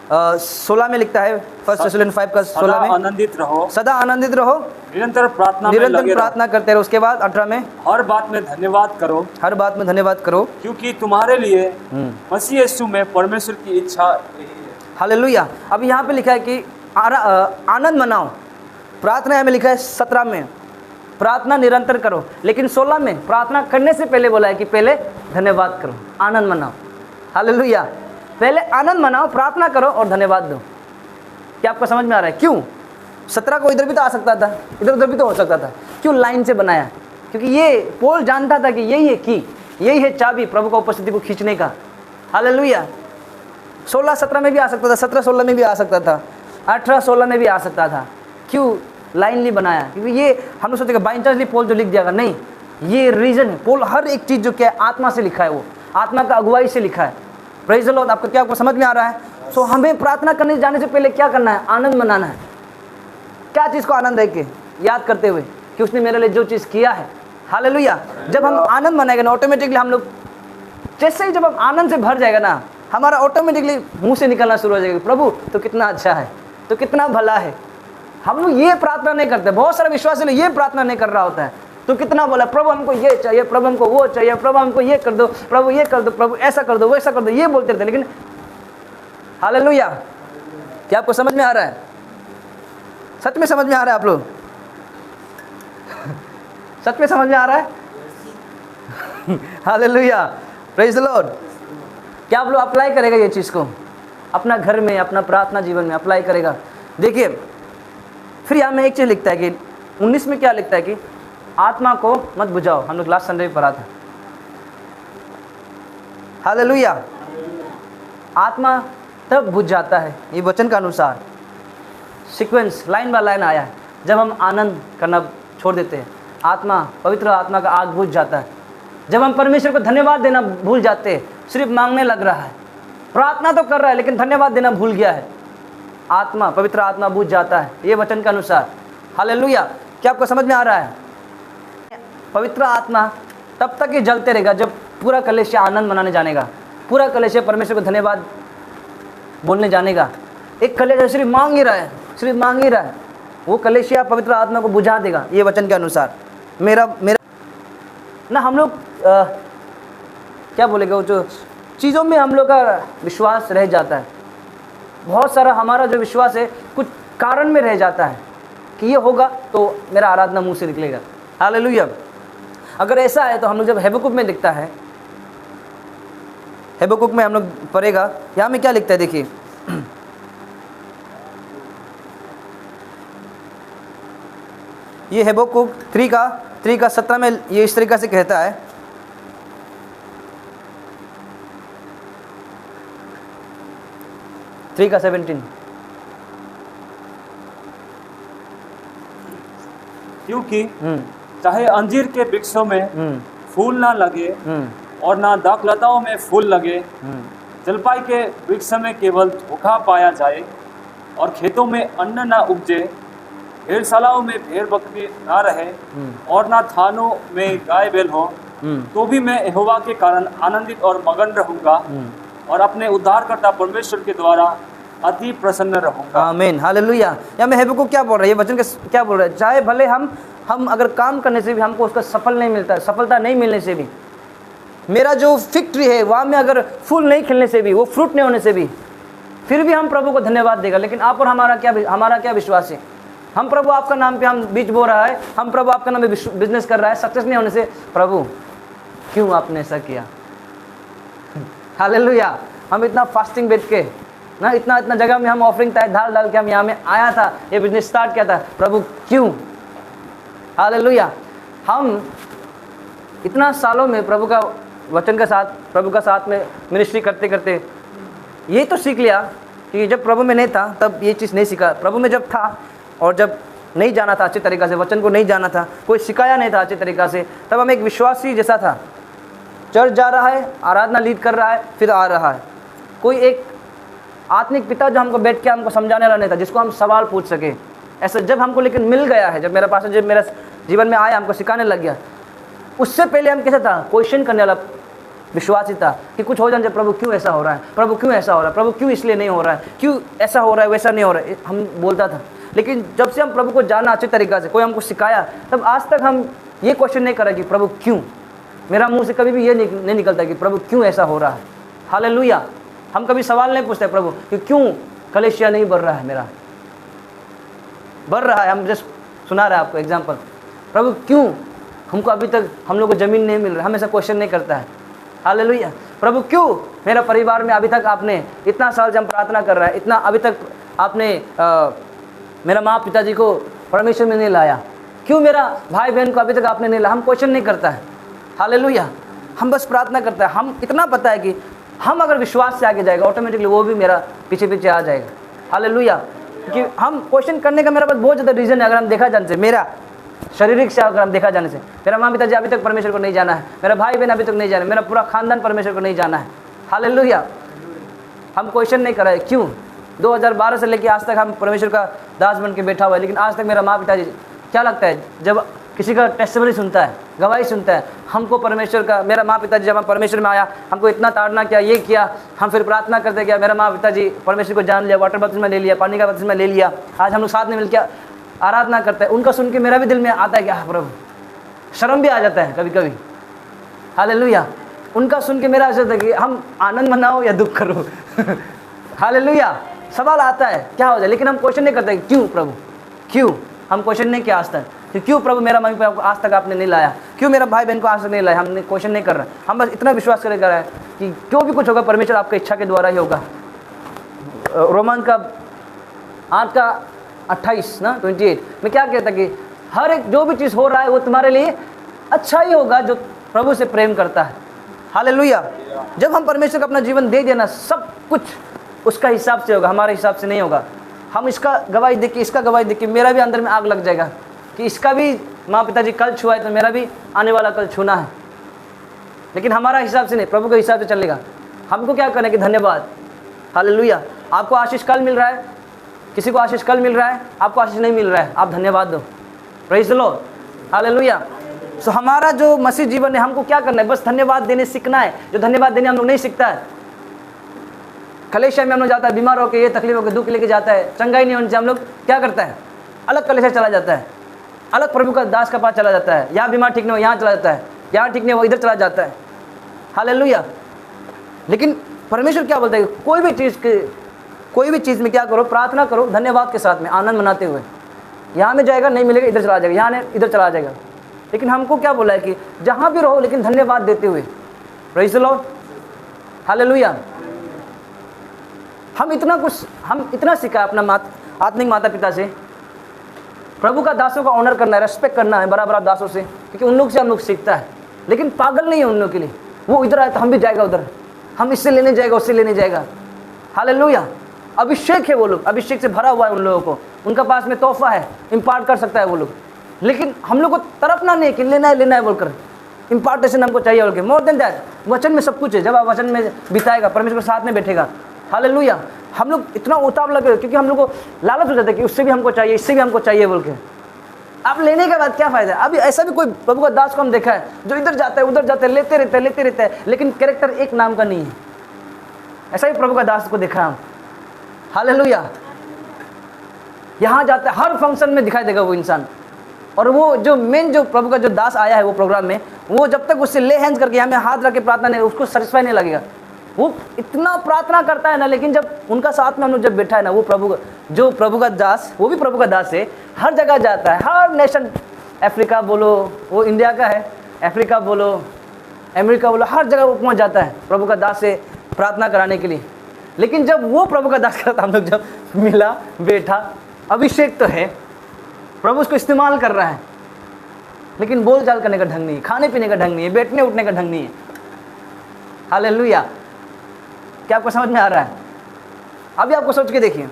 16 में लिखता है, 1 थेस्सलुनियन 5:16 में, आनंदित रहो, सदा आनंदित रहो, निरंतर प्रार्थना करते रहो। उसके बाद 18 में, हर बात में धन्यवाद करो, हर बात में धन्यवाद करो, क्योंकि तुम्हारे लिए मसीह यीशु में परमेश्वर की इच्छा यही है। हालेलुया। अब यहाँ पे लिखा है कि आनंद मनाओ। प्रार्थना में लिखा है 17 में प्रार्थना निरंतर करो, लेकिन 16 में प्रार्थना करने से पहले बोला है कि पहले धन्यवाद करो, आनंद मनाओ। हालेलुया। पहले आनंद मनाओ, प्रार्थना करो और धन्यवाद दो। क्या आपको समझ में आ रहा है? क्यों 17 को इधर भी तो आ सकता था, इधर उधर भी तो हो सकता था, क्यों लाइन से बनाया? क्योंकि ये पोल जानता था कि यही है की, यही है चाबी प्रभु का उपस्थिति को खींचने का। हालेलुया। 16-17 में भी आ सकता था, 17-16 में भी आ सकता था, 18-16 में भी आ सकता था। क्यों लाइन नहीं बनाया? क्योंकि ये हम लोग सोचेगा बाई चांसली पोल जो लिख दिया, नहीं, ये रीजन है। पोल हर एक चीज़ जो क्या है आत्मा से लिखा है, वो आत्मा का अगुवाई से लिखा है। Praise the Lord. आपको क्या आपको समझ में आ रहा है? सो हमें प्रार्थना करने जाने से पहले क्या करना है? आनंद मनाना है। क्या चीज़ को आनंद रख के याद करते हुए कि उसने मेरे लिए जो चीज़ किया है। हालेलुया। जब हम आनंद मनाएंगे ना, ऑटोमेटिकली हम लोग जैसे ही जब हम आनंद से भर जाएगा ना, हमारा ऑटोमेटिकली मुंह से निकलना शुरू हो जाएगा, प्रभु तो कितना अच्छा है, तो कितना भला है। हम लोग ये प्रार्थना नहीं करते, बहुत सारे विश्वासी लोग ये प्रार्थना नहीं कर रहा होता है, तो कितना बोला प्रभु हमको ये चाहिए, प्रभु हमको वो चाहिए, प्रभु हमको ये कर दो, प्रभु ये कर दो, प्रभु ऐसा कर दो, वैसा कर दो, ये बोलते रहते। लेकिन हालेलुया। क्या आपको समझ में आ रहा है? सच में समझ में आ रहा है आप लोग? सच में समझ में आ रहा है? हालेलुया। Praise the Lord. क्या आप लोग अप्लाई करेगा ये चीज़ को अपना घर में, अपना प्रार्थना जीवन में अप्लाई करेगा? देखिए फिर यहाँ में एक चीज़ लिखता है कि 19 में क्या लिखता है कि आत्मा को मत बुझाओ। हम लोग लास्ट संडे पढ़ा था। हालेलुया। आत्मा तब बुझ जाता है, ये वचन का अनुसार सीक्वेंस लाइन बाय लाइन आया है, जब हम आनंद करना छोड़ देते हैं। आत्मा, पवित्र आत्मा का आग बुझ जाता है जब हम परमेश्वर को धन्यवाद देना भूल जाते हैं, सिर्फ मांगने लग रहा है। प्रार्थना तो कर रहा है लेकिन धन्यवाद देना भूल गया है। आत्मा, पवित्र आत्मा बुझ जाता है, ये वचन के अनुसार। हालेलुया। क्या आपको समझ में आ रहा है? पवित्र आत्मा तब तक ही जलते रहेगा जब पूरा कलेश आनंद मनाने जानेगा, पूरा कलेश परमेश्वर को धन्यवाद बोलने जानेगा। एक कलेश सिर्फ मांग ही रहा है, सिर्फ मांग ही रहा है, वो कलेशिया पवित्र आत्मा को बुझा देगा, ये वचन के अनुसार। मेरा ना हम लोग क्या बोलेगा, वो जो चीज़ों में हम लोग का विश्वास रह जाता है। बहुत सारा हमारा जो विश्वास है कुछ कारण में रह जाता है कि ये होगा तो मेरा आराधना मुंह से निकलेगा। हालेलुया। अगर ऐसा है तो हम लोग जब हबक्कुक में दिखता है, हबक्कुक में हम लोग पढ़ेगा, यहाँ में क्या लिखता है देखिए, ये हबक्कुक 3 का 17 में ये इस तरीक़ा से कहता है, 3 का 17, क्योंकि चाहे अंजीर के वृक्षों में फूल ना लगे और ना दाखलताओं में फूल लगे, जलपाई के वृक्ष में केवल धोखा पाया जाए और खेतों में अन्न ना उपजे, भेड़शालाओं में भेड़ बकरी ना रहे और ना थानों में गाय बैल हो, तो भी मैं यहोवा के कारण आनंदित और मगन रहूंगा और अपने उद्धारकर्ता परमेश्वर के द्वारा अति प्रसन्न रहूंगा। आमीन, हालेलुया। या मैं हबक्कुक क्या बोल रहा है, ये वचन क्या बोल रहा है, चाहे भले हम अगर काम करने से भी हमको उसका सफलता नहीं मिलने से भी, मेरा जो फिग ट्री है वहाँ में अगर फूल नहीं खिलने से भी, वो फ्रूट नहीं होने से भी, फिर भी हम प्रभु को धन्यवाद देगा। लेकिन आप और हमारा क्या विश्वास है, हम प्रभु आपका नाम पे हम बीज बो रहा है, हम प्रभु आपका नाम पे बिजनेस कर रहा है, सक्सेस नहीं होने से प्रभु क्यों आपने ऐसा किया। हालेलुया। हम इतना फास्टिंग बैठ के ना, इतना जगह में हम ऑफरिंग डाल के हम यहाँ में आया था, ये बिजनेस स्टार्ट किया था, प्रभु क्यों। हालेलुया। हम इतना सालों में प्रभु का वचन के साथ, प्रभु का साथ में मिनिस्ट्री करते करते ये तो सीख लिया कि जब प्रभु में नहीं था तब ये चीज़ नहीं सीखा, प्रभु में जब था और जब नहीं जाना था अच्छे तरीक़ा से, वचन को नहीं जाना था, कोई सिखाया नहीं था अच्छे तरीक़ा से, तब हम एक विश्वासी जैसा था, चर्च जा रहा है, आराधना लीड कर रहा है, फिर आ रहा है, कोई एक आत्मिक पिता जो हमको बैठ के हमको समझाने वाला नहीं था, जिसको हम सवाल पूछ सके। ऐसा जब हमको लेकिन मिल गया है, जब मेरा पास जब मेरा जीवन में आया, हमको सिखाने लग गया, उससे पहले हम कैसा था, क्वेश्चन करने वाला विश्वासी था कि कुछ हो जाए, प्रभु क्यों ऐसा हो रहा है, प्रभु क्यों ऐसा हो रहा है, प्रभु क्यों इसलिए नहीं हो रहा है, क्यों ऐसा हो रहा है, वैसा नहीं हो रहा है, हम बोलता था। लेकिन जब से हम प्रभु को जाना अच्छे तरीक़ा से, कोई हमको सिखाया, तब आज तक हम ये क्वेश्चन नहीं करें कि प्रभु क्यों। मेरा मुंह से कभी भी ये नहीं निकलता कि प्रभु क्यों ऐसा हो रहा है। हालेलुया। हम कभी सवाल नहीं पूछते प्रभु कि क्यों कलेशिया नहीं बढ़ रहा है, मेरा बढ़ रहा है, हम जस्ट सुना रहे हैं आपको एग्जाम्पल, प्रभु क्यों हमको अभी तक हम लोग को ज़मीन नहीं मिल रहा, हम ऐसा क्वेश्चन नहीं करता है। हालेलुया। प्रभु क्यों मेरा परिवार में अभी तक आपने इतना साल से हम प्रार्थना कर रहा है, इतना अभी तक आपने मेरा माँ पिताजी को परमेश्वर में नहीं लाया, क्यों मेरा भाई बहन को अभी तक आपने नहीं लाया। हम क्वेश्चन नहीं करता है। हालेलुया। हम बस प्रार्थना करता है। हम इतना पता है कि हम अगर विश्वास से आगे जाएगा, ऑटोमेटिकली वो भी मेरा पीछे पीछे आ जाएगा। हालेलुया। क्योंकि हम क्वेश्चन करने का मेरा पास बहुत ज़्यादा रीज़न है। अगर हम देखा जाने से, मेरा शारीरिक से अगर हम देखा जाने से, मेरा माँ पिताजी अभी तक परमेश्वर को नहीं जाना है, मेरा भाई बहन अभी तक नहीं जाना है, मेरा पूरा खानदान परमेश्वर को नहीं जाना है। हालेलुया। हम क्वेश्चन नहीं कर रहे क्यों। 2012 से लेकर आज तक हम परमेश्वर का दास बन के बैठा हुआ है, लेकिन आज तक मेरा माँ पिताजी, क्या लगता है जब किसी का टेस्टिमनी सुनता है, गवाही सुनता है, हमको परमेश्वर का, मेरा माँ पिताजी जब हम परमेश्वर में आया, हमको इतना ताड़ना किया, ये किया, हम फिर प्रार्थना करते गया, मेरा माँ पिताजी परमेश्वर को जान लिया, वाटर बपतिस्मा ले लिया, पानी का बपतिस्मा ले लिया, आज हम लोग साथ में मिलकर आराधना करते हैं। उनका सुन के मेरा भी दिल में आता है कि प्रभु, शर्म भी आ जाता है कभी कभी। हालेलुया। उनका सुन के मेरा ऐसा था कि हम आनंद मनाओ या दुख करो। हालेलुया। सवाल आता है क्या हो जाए, लेकिन हम क्वेश्चन नहीं करते क्यों प्रभु, क्यों। हम क्वेश्चन नहीं किया आज तक कि क्यों प्रभु मेरा मम्मी पापा को आज तक आपने नहीं लाया, क्यों मेरा भाई बहन को आज तक नहीं लाया। हमने क्वेश्चन नहीं कर रहे, हम बस इतना विश्वास कर रहे हैं कि जो भी कुछ होगा परमेश्वर आपकी इच्छा के द्वारा ही होगा। रोमन का 8:28 ना 28 में क्या कहता कि हर एक जो भी चीज़ हो रहा है वो तुम्हारे लिए अच्छा ही होगा जो प्रभु से प्रेम करता है। हालेलुया। जब हम परमेश्वर को अपना जीवन दे देना, सब कुछ उसका हिसाब से होगा, हमारे हिसाब से नहीं होगा। हम इसका गवाही देख के, इसका गवाही देख के मेरा भी अंदर में आग लग जाएगा कि इसका भी माँ पिताजी कल छुआ है तो मेरा भी आने वाला कल छूना है। लेकिन हमारा हिसाब से नहीं, प्रभु के हिसाब से चलेगा। हमको क्या करना है कि धन्यवाद। हालेलुया। आपको आशीष कल मिल रहा है, किसी को आशीष कल मिल रहा है, आपको आशीष नहीं मिल रहा है, आप धन्यवाद दो। Praise the Lord. हालेलुया। सो हमारा जो मसीह जीवन है, हमको क्या करना है, बस धन्यवाद देने सीखना है। जो धन्यवाद देने हम लोग नहीं सीखता है, कलेशा में हम लोग जाता है, बीमार होकर ये तकलीफ होकर दुख लेके जाता है, चंगाई नहीं होने से हम लोग क्या करता है, अलग कलेशा चला जाता है, अलग प्रभु का दास का पास चला जाता है। यहाँ बीमार ठीक नहीं हो यहाँ चला जाता है, यहाँ ठीक नहीं हो इधर चला जाता है। हालेलुया। लेकिन परमेश्वर क्या बोलता है, कोई भी चीज़ में क्या करो, प्रार्थना करो धन्यवाद के साथ में, आनंद मनाते हुए। यहाँ में जाएगा नहीं मिलेगा, इधर चला जाएगा, यहाँ नहीं इधर चला जाएगा। लेकिन हमको क्या बोला है कि जहाँ भी रहो लेकिन धन्यवाद देते हुए। Praise the Lord, hallelujah. हम इतना सीखा है अपना आत्मिक माता पिता से, प्रभु का दासों का ऑनर करना है, रेस्पेक्ट करना है बराबर दासों से, क्योंकि उन लोग से हम लोग सीखता है। लेकिन पागल नहीं है उन लोग के लिए, वो इधर आए तो हम भी जाएगा उधर, हम इससे लेने जाएगा उससे लेने जाएगा। हालेलुया। अभिषेक है वो लोग, अभिषेक से भरा हुआ है उन लोगों को, उनका पास में तोहफा है, इम्पार्ट कर सकता है वो लोग। लेकिन हम लोग को तरफना नहीं कि लेना है बोलकर, इम्पार्टेशन हमको चाहिए बोल के। मोर देन दैट, वचन में सब कुछ है। जब आप वचन में बिताएगा, परमेश्वर के साथ में बैठेगा, हालेलुया, हम लोग इतना उतावला लगे, क्योंकि हम लोग को लालच हो जाता है कि उससे भी हमको चाहिए, इससे भी हमको चाहिए बोल के। अब लेने के बाद क्या फ़ायदा है? अभी ऐसा भी कोई प्रभु का दास को हम देखा है जो इधर जाता है उधर जाता है, लेते रहता है, लेकिन कैरेक्टर एक नाम का नहीं है। ऐसा ही प्रभु का दास को देखा हम, हालेलुया। यहाँ जाता है, हर फंक्शन में दिखाई देगा वो इंसान। और वो जो मेन जो प्रभु का जो दास आया है वो प्रोग्राम में, वो जब तक उससे ले हैंड्स करके हमें हाथ रख के प्रार्थना नहीं, उसको सेटिस्फाई नहीं लगेगा। वो इतना प्रार्थना करता है ना, लेकिन जब उनका साथ में हम लोग जब बैठा है ना, वो प्रभु का दास, वो भी प्रभु का दास है, हर जगह जाता है, हर नेशन, अफ्रीका बोलो, वो इंडिया का है, अफ्रीका बोलो, अमेरिका बोलो, हर जगह वो पहुंच जाता है प्रभु का दास से प्रार्थना कराने के लिए। लेकिन जब वो प्रभु का दास करता, हम लोग जब मिला, बैठा, अभिषेक तो है, प्रभु उसको इस्तेमाल कर रहा है, लेकिन बोल चाल करने का ढंग नहीं है, खाने पीने का ढंग नहीं है, बैठने उठने का ढंग नहीं है। हालेलुया। क्या आपको समझ में आ रहा है? अभी आपको सोच के देखिए,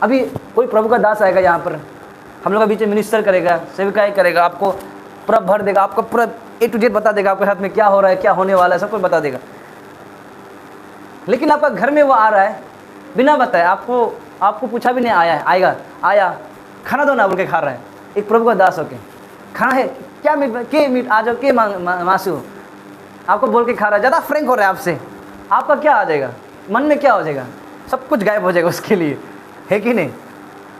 अभी कोई प्रभु का दास आएगा यहाँ पर, हम लोग का बीच में मिनिस्टर करेगा, सेविकाई करेगा, आपको पूरा भर देगा, आपको पूरा A to Z बता देगा, आपके साथ में क्या हो रहा है, क्या होने वाला है, सब कुछ बता देगा। लेकिन आपका घर में वो आ रहा है बिना बताए, आपको पूछा भी नहीं, आया खाना दो ना बोल के खा रहा है। एक प्रभु का दास होके खाना है, क्या मीट आ जाओ, के मासू, आपको बोल के खा रहा है, ज़्यादा फ्रैंक हो रहा है आपसे, आपका क्या आ जाएगा, मन में क्या हो जाएगा? सब कुछ गायब हो जाएगा उसके लिए, है कि नहीं?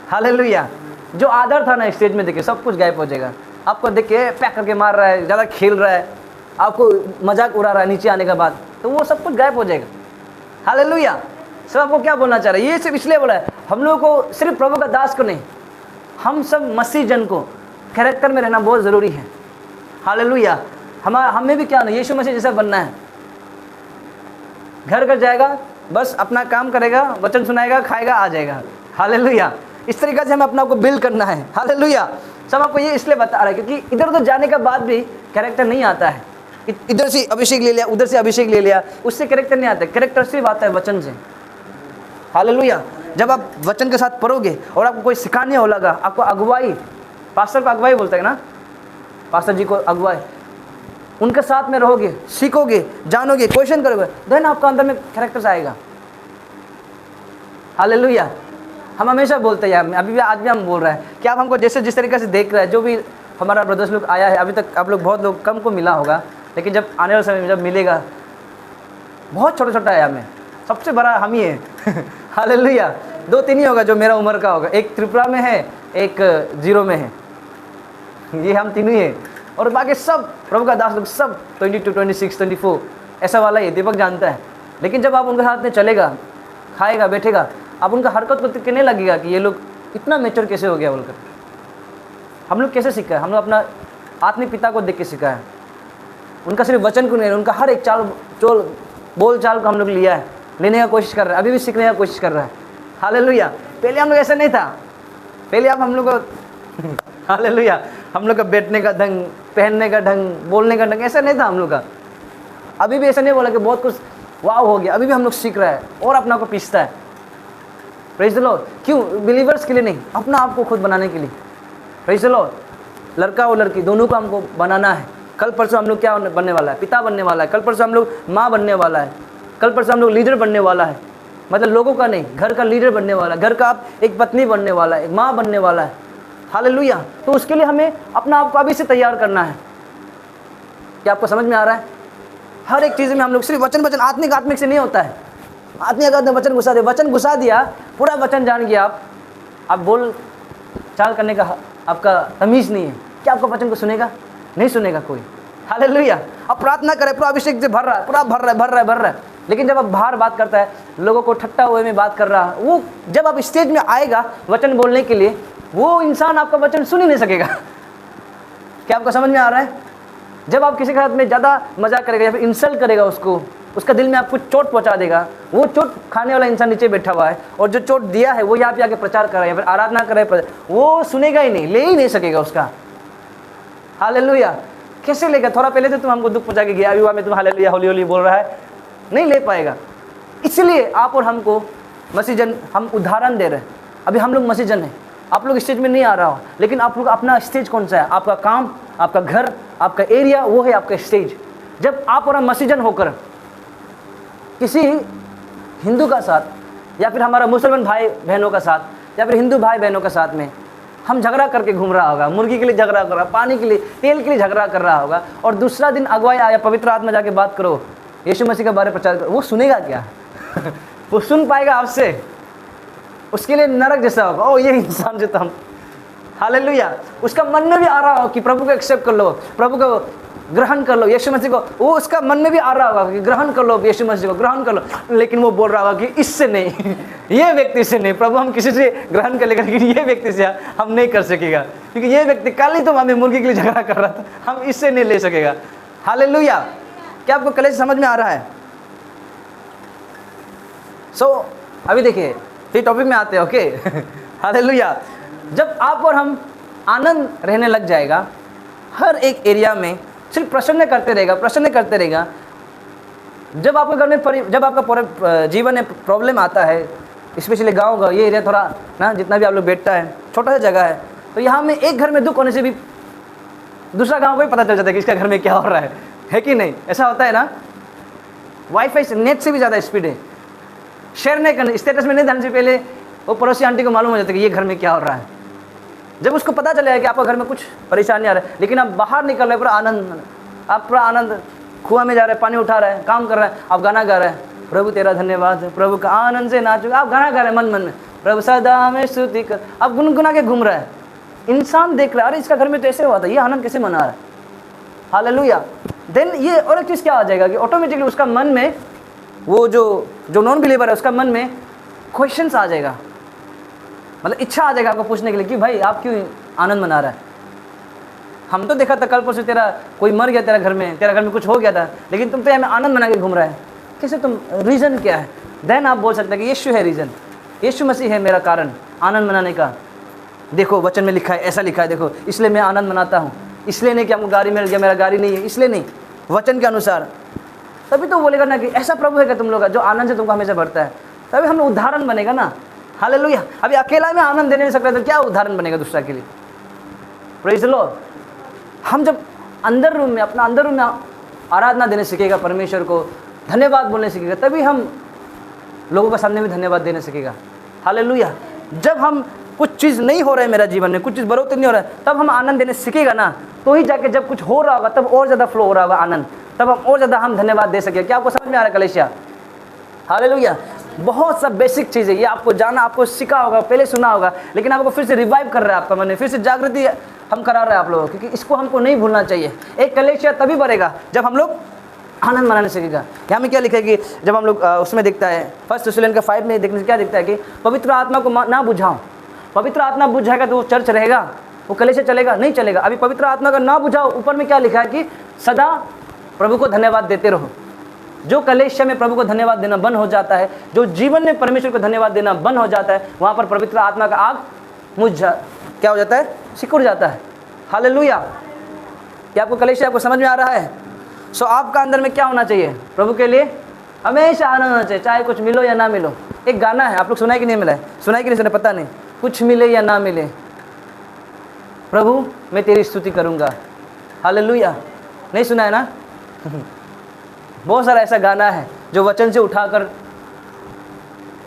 हालेलुया। जो आदर था ना स्टेज में देखे, सब कुछ गायब हो जाएगा। आपको देख के पैक करके मार रहा है, ज़्यादा खेल रहा है, आपको मजाक उड़ा रहा है नीचे आने के बाद, तो वो सब कुछ गायब हो जाएगा। हालेलुया। सब आपको क्या बोलना चाह रहा है? ये सिर्फ इसलिए बोला है, हम लोगों को, सिर्फ प्रभु का दास को नहीं, हम सब मसीह जन को कैरेक्टर में रहना बहुत ज़रूरी है। हालेलुया। हमें भी क्या नहीं, यीशु मसीह जैसा बनना है। घर जाएगा, बस अपना काम करेगा, वचन सुनाएगा, खाएगा, आ जाएगा। हालेलुया। इस तरीके से हमें अपना को बिल्ड करना है। हालेलुया। सब आपको ये इसलिए बता रहा है क्योंकि इधर उधर जाने के बाद भी कैरेक्टर नहीं आता है। इधर से अभिषेक ले लिया, उधर से अभिषेक ले लिया, उससे कैरेक्टर नहीं आता है। कैरेक्टर सिर्फ आता है वचन से। हालेलुया। जब आप वचन के साथ पढ़ोगे और आपको कोई सिखाने हो लगा, आपको अगुवाई, पास्टर को अगुवाई बोलते हैं ना, पास्टर जी को अगुवाई, उनके साथ में रहोगे, सीखोगे, जानोगे, क्वेश्चन करोगे, देन आपका अंदर में कैरेक्टर्स आएगा। हालेलुया। हम हमेशा बोलते हैं, अभी भी आज भी हम बोल रहे हैं कि आप हमको जैसे जिस तरीके से देख रहे हैं, जो भी हमारा ब्रदर्स लोग आया है, अभी तक आप लोग बहुत लोग कम को मिला होगा, लेकिन जब आने वाले समय में जब मिलेगा, बहुत छोटा छोटा है हमें, सबसे बड़ा हम ही है। हालेलुया। 2-3 ही होगा जो मेरा उम्र का होगा, एक त्रिपुरा में है, एक 0 में है, ये हम तीनों ही है, और बाकी सब प्रभु का दास लोग सब 22, 26, 24 ऐसा वाला ही दीपक जानता है। लेकिन जब आप उनके साथ में चलेगा, खाएगा, बैठेगा, आप उनका हरकत को कहने लगेगा कि ये लोग इतना मेच्योर कैसे हो गया बोलकर। हम लोग कैसे सीखा है? हम लोग अपना आत्मिक पिता को देख के सीखा है। उनका सिर्फ वचन को नहीं, उनका हर एक बोल चाल को हम लोग लिया है, लेने का कोशिश कर रहे हैं, अभी भी सीखने का कोशिश कर रहा है। हालेलुया। पहले हम लोग ऐसा नहीं था। पहले आप हम लोग को हालेलुया, हम लोग का बैठने का ढंग, पहनने का ढंग, बोलने का ढंग ऐसा नहीं था हम लोग का। अभी भी ऐसा नहीं बोला कि बहुत कुछ वाव हो गया, अभी भी हम लोग सीख रहा है और अपना को पीसता है। Praise the Lord. क्यों? बिलीवर्स के लिए नहीं, अपना आप को खुद बनाने के लिए। Praise the Lord. लड़का और लड़की दोनों को हमको बनाना है। कल परसों हम लोग क्या बनने वाला है? पिता बनने वाला है। कल परसों हम लोग माँ बनने वाला है। कल परसों हम लोग लीडर बनने वाला है। मतलब लोगों का नहीं, घर का लीडर बनने वाला है। घर का आप एक पत्नी बनने वाला है, एक माँ बनने वाला है। हालेलुया। तो उसके लिए हमें अपना आप को अभी से तैयार करना है। क्या आपको समझ में आ रहा है? हर एक चीज़ में हम लोग सिर्फ वचन आत्मिक से नहीं होता है। आत्मिक वचन घुसा दिया, पूरा वचन जान गया आप बोल चाल करने का आपका तमीज़ नहीं है। क्या आपका वचन को सुनेगा? नहीं सुनेगा कोई। हालेलुया। अब प्रार्थना करें, पूरा अभिषेक से भर रहा है, पूरा भर रहा है। लेकिन जब आप बाहर बात करता है, लोगों को ठट्टा हुए में बात कर रहा है, वो जब आप स्टेज में आएगा वचन बोलने के लिए, वो इंसान आपका वचन सुन ही नहीं सकेगा। क्या आपको समझ में आ रहा है? जब आप किसी के साथ में ज़्यादा मजाक करेगा या फिर इंसल्ट करेगा उसको, उसका दिल में आपको चोट पहुंचा देगा, वो चोट खाने वाला इंसान नीचे बैठा हुआ है और जो चोट दिया है वो यहाँ पे आके प्रचार कर रहा है या फिर आराधना कर रहा है, वो सुनेगा ही नहीं, ले ही नहीं सकेगा उसका। हालेलुया। कैसे लेगा? थोड़ा पहले तो तुम हमको दुख पहुंचा के गया, विवाह में तुम हालेलुया होली होली बोल रहा है, नहीं ले पाएगा। इसलिए आप और हमको मसीजन, हम उदाहरण दे रहे हैं। अभी हम लोग मसीजन हैं, आप लोग स्टेज में नहीं आ रहा हो, लेकिन आप लोग अपना स्टेज कौन सा है? आपका काम, आपका घर, आपका एरिया, वो है आपका स्टेज। जब आप और हम मसीजन होकर किसी हिंदू का साथ या फिर हमारा मुसलमान भाई बहनों का साथ या फिर हिंदू भाई बहनों के साथ में हम झगड़ा करके घूम रहा होगा, मुर्गी के लिए झगड़ा कर रहा, पानी के लिए, तेल के लिए झगड़ा कर रहा होगा, और दूसरा दिन अगुवाई आया, पवित्र आत्मा जाके बात करो, यीशु मसीह के बारे में प्रचार करो, वो सुनेगा क्या? वो सुन पाएगा आपसे? उसके लिए नरक जैसा होगा। ओ ये इंसान जो था, हालेलुया। उसका मन में भी आ रहा हो कि प्रभु को एक्सेप्ट कर लो, प्रभु को ग्रहण कर लो, यीशु मसीह को, वो उसका मन में भी आ रहा होगा कि ग्रहण कर लो, यीशु मसीह को ग्रहण कर लो, लेकिन वो बोल रहा होगा कि इससे नहीं, ये व्यक्ति से नहीं, प्रभु हम किसी से ग्रहण कर लेगा, लेकिन ये व्यक्ति से हम नहीं कर सकेगा, क्योंकि ये व्यक्ति कल ही तो हमें मुर्गी के लिए झगड़ा कर रहा था, हम इससे नहीं ले सकेगा। हालेलुया। क्या आपको कलेश समझ में आ रहा है? अभी देखिए फिर टॉपिक में आते हैं। Okay hallelujah. जब आप और हम आनंद रहने लग जाएगा, हर एक एरिया में सिर्फ प्रसन्न करते रहेगा। जब आपके घर में जब आपका पूरा जीवन में प्रॉब्लम आता है, स्पेशली गांव का ये एरिया थोड़ा ना, जितना भी आप लोग बैठता है, छोटा सा जगह है, तो यहाँ में एक घर में दुख होने से भी दूसरा गांव को भी पता चल जाता है कि इसका घर में क्या हो रहा है कि नहीं? ऐसा होता है ना। वाईफाई से, नेट से भी ज़्यादा स्पीड है। शेयर नहीं करने, स्टेटस में नहीं डालने से पहले वो पड़ोसी आंटी को मालूम हो जाता है कि ये घर में क्या हो रहा है। जब उसको पता चलेगा कि आपका घर में कुछ परेशानी आ रहा है, लेकिन आप बाहर निकल रहे, पूरा आनंद, आप पूरा आनंद, कुआं में जा रहे हैं, पानी उठा रहे हैं, काम कर रहे हैं, आप गाना गा रहे हैं, प्रभु तेरा धन्यवाद, प्रभु का आनंद से नाचो, आप गाना गा रहे हैं मन मन में, प्रभु सदा में स्तुति कर, आप गुनगुना के घूम रहे हैं। इंसान देख रहा है, अरे इसका घर में तो ऐसे हुआ था, ये आनंद कैसे मना रहा है? हालेलुया। देन ये और एक चीज़ क्या आ जाएगा कि ऑटोमेटिकली उसका मन में, वो जो नॉन बिलीवर है, उसका मन में क्वेश्चंस आ जाएगा, मतलब इच्छा आ जाएगा आपको पूछने के लिए कि भाई आप क्यों आनंद मना रहा है? हम तो देखा था कल परसों तेरा कोई मर गया, तेरा घर में कुछ हो गया था, लेकिन तुम तो यहाँ में आनंद मना के घूम रहा है, कैसे? तुम रीज़न क्या है? देन आप बोल सकते हैं कि यीशु है रीज़न, यीशु मसीह है मेरा कारण आनंद मनाने का। देखो वचन में लिखा है, ऐसा लिखा है, देखो इसलिए मैं आनंद मनाता हूँ, इसलिए नहीं कि हमको गाड़ी मिल गया, मेरा गाड़ी नहीं है, इसलिए नहीं, वचन के अनुसार। तभी तो बोलेगा ना कि ऐसा प्रभु है कि तुम लोग जो आनंद से तुमको हमेशा भरता है, तभी हम उदाहरण बनेगा ना। हालेलुया। अभी अकेला में आनंद देने नहीं सकता तो क्या उदाहरण बनेगा दूसरा के लिए? Praise the Lord. हम जब अंदर रूम में, अपना अंदर रूम में आराधना देने सीखेगा, परमेश्वर को धन्यवाद बोलने सीखेगा, तभी हम लोगों के सामने भी धन्यवाद देने सीखेगा। हालेलुया। जब हम कुछ चीज़ नहीं हो रहा है मेरा जीवन में, कुछ चीज़ बढ़ोतरी नहीं हो रहा है, तब हम आनंद देने सीखेगा ना, तो ही जाके जब कुछ हो रहा होगा तब और ज़्यादा फ्लो हो रहा होगा आनंद, तब हम और ज़्यादा हम धन्यवाद दे सकेंगे। क्या आपको समझ में आ रहा है कलेशिया? हालेलुया। बहुत सा बेसिक चीज़ है ये, आपको जाना, आपको सीखा होगा, पहले सुना होगा, लेकिन आपको फिर से रिवाइव कर रहा है आपका मन में, फिर से जागृति हम करा रहे हैं आप लोगों, क्योंकि इसको हमको नहीं भूलना चाहिए। एक कलेशिया तभी बढ़ेगा जब हम लोग आनंद मनाने सीखेगा। यहाँ में क्या लिखा है कि जब हम लोग उसमें दिखता है 1 थिस्सलुनीके 5 में देखने से क्या दिखता है कि पवित्र आत्मा को ना बुझाओ। पवित्र आत्मा बुझ जाएगा तो वो चर्च रहेगा, वो कलेशिया चलेगा? नहीं चलेगा। अभी पवित्र आत्मा का ना बुझाओ, ऊपर में क्या लिखा है कि सदा प्रभु को धन्यवाद देते रहो। जो कलेशिया में प्रभु को धन्यवाद देना बंद हो जाता है, जो जीवन में परमेश्वर को धन्यवाद देना बंद हो जाता है, वहाँ पर पवित्र आत्मा का आग क्या हो जाता है? सिकुड़ जाता है। हालेलुया। क्या आपको कलेशिया आपको समझ में आ रहा है? आपका अंदर में क्या होना चाहिए? प्रभु के लिए हमेशा आनंद होना चाहिए, चाहे कुछ मिलो या ना मिलो। एक गाना है, आप लोग सुना है कि नहीं मिला है? सुना है कि नहीं सुना, पता नहीं। कुछ मिले या ना मिले, प्रभु मैं तेरी स्तुति करूँगा। हालेलुया। नहीं सुना है ना? बहुत सारा ऐसा गाना है जो वचन से उठाकर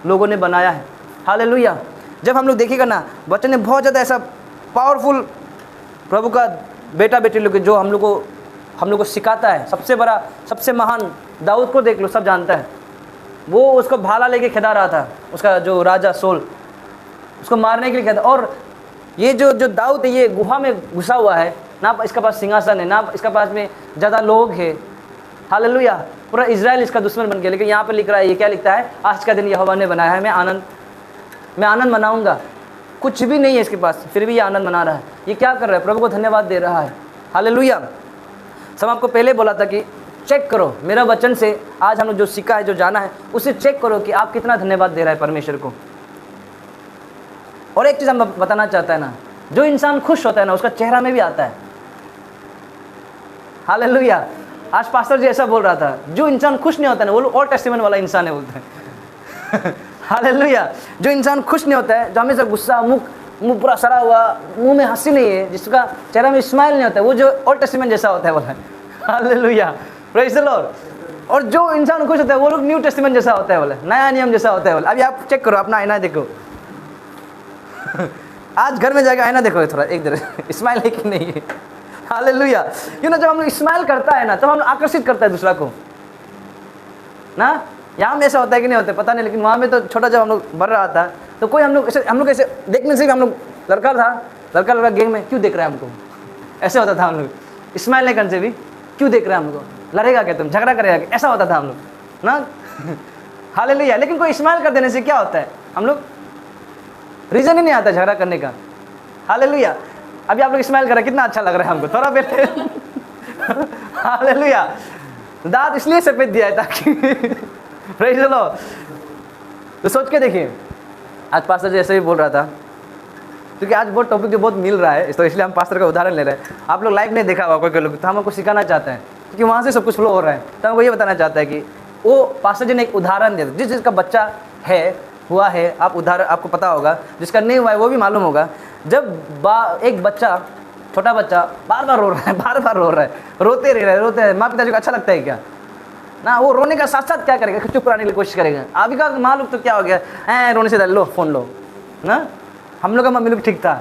लोगों ने बनाया है। हालेलुया। जब हम लोग देखेगा ना, वचन में बहुत ज़्यादा ऐसा पावरफुल प्रभु का बेटा बेटी लोग जो हम लोग को सिखाता है। सबसे बड़ा, सबसे महान दाऊद को देख लो, सब जानता है। वो उसको भाला लेके खेदा रहा था, उसका जो राजा सोल, उसको मारने के लिए खेदा। और ये जो दाऊद है, ये गुफा में घुसा हुआ है ना, इसके पास सिंहासन है ना, इसके पास में ज़्यादा लोग है। हालेलुया। पूरा इजराइल इसका दुश्मन बन गया। लेकिन यहाँ पे लिख रहा है, ये क्या लिखता है? आज का दिन यहोवा ने बनाया है, मैं आनंद मनाऊंगा। कुछ भी नहीं है इसके पास, फिर भी ये आनंद मना रहा है। ये क्या कर रहा है? प्रभु को धन्यवाद दे रहा है। हालेलुया। सब आपको पहले बोला था कि चेक करो मेरा वचन से आज हम लोग जो सीखा है, जो जाना है, उसे चेक करो कि आप कितना धन्यवाद दे रहा है परमेश्वर को। और एक चीज़ हम बताना चाहता है ना, जो इंसान खुश होता है ना उसका चेहरा में भी आता है। हालेलुया। आज पास्टर जी ऐसा बोल रहा था, जो इंसान खुश नहीं होता है ना वो ओल्ड टेस्टामेंट वाला इंसान है बोलते हैं। हालेलुया। जो इंसान खुश नहीं होता है, जो हमेशा गुस्सा, मुंह पूरा सड़ा हुआ, मुंह में हंसी नहीं है, जिसका चेहरा में स्माइल नहीं होता है, वो जो ओल्ड टेस्टामेंट जैसा होता है बोला है। Hallelujah, praise the Lord. और जो इंसान खुश होता है वो लोग न्यू टेस्टामेंट जैसा होता है बोले, नया नियम जैसा होता है बोले। अभी आप चेक करो अपना आईना देखो। आज घर में जाकर आईना देखो थोड़ा एक देर, स्माइल है कि नहीं है। हालेलुया। क्यों ना, जब हम लोग स्माइल करता है ना तब हम आकर्षित करता है दूसरा को ना। यहाँ में ऐसा होता है कि नहीं होता है पता नहीं, लेकिन वहाँ में तो छोटा जब हम लोग बढ़ रहा था तो कोई हम लोग ऐसे देखने से, हम लोग लड़का गैंग में क्यों देख रहा है हमको, ऐसे होता था हम लोग। स्माइल नहीं करने से भी क्यों देख रहा है हमको, लड़ेगा क्या, तुम झगड़ा करेगा क्या, ऐसा होता था हम लोग ना। हालेलुया। लेकिन कोई स्माइल कर देने से क्या होता है, हम लोग रीजन ही नहीं आता झगड़ा करने का। हालेलुया। अभी आप लोग स्माइल कर रहे हैं, कितना अच्छा लग रहा है हमको थोड़ा पहले। हालेलुया। दांत इसलिए सफेद दिया है ताकि प्रेज द लॉर्ड। तो सोच के देखिए, आज पास्टर जी ऐसे ही बोल रहा था, क्योंकि आज बहुत टॉपिक जो बहुत मिल रहा है, तो इसलिए हम पास्टर का उदाहरण ले रहे हैं। आप लोग लाइव नहीं देखा होगा कोई लोग, तो हम आपको सिखाना चाहते हैं क्योंकि वहाँ से सब कुछ फ्लो हो रहा है। तो हमको ये बताना चाहता है कि वो पास्टर जी ने एक उदाहरण दिया, जिसका बच्चा है हुआ है, आप उदाहरण आपको पता होगा, जिसका नहीं हुआ है वो भी मालूम होगा। जब एक बच्चा, छोटा बच्चा बार बार रो रहा है, बार बार रो रहा है, रोते रहे, माँ पिताजी को अच्छा लगता है क्या ना? वो रोने का साथ साथ क्या करेगा, चुप कराने की कोशिश करेगा। अभी का मालूम तो क्या हो गया, रोने से लो फोन लो ना। हम लोग का मम्मी लोग ठीक था,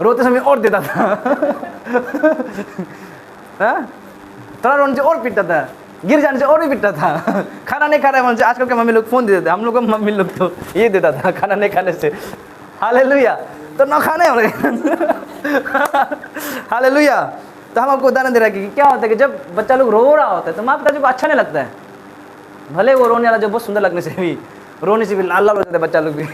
रोते समय और देता था। थोड़ा रोने से और पीटता था, गिर जाने से और भी पिटता था। खाना नहीं खा रहा है, आजकल के मम्मी लोग फोन दे देते, हम लोग का मम्मी लोग तो ये देता था खाना नहीं खाने से। हालेलुया। तो ना खाने वाले। हालेलुया। तो हम आपको उदाहरण दे रहे हैं कि क्या होता है कि जब बच्चा लोग रो रहा होता है तो माँ पिताजी को अच्छा नहीं लगता है। भले वो रोने वाला जो बहुत सुंदर लगने से भी, रोने से भी लाल लाल हो जाता है बच्चा लोग भी।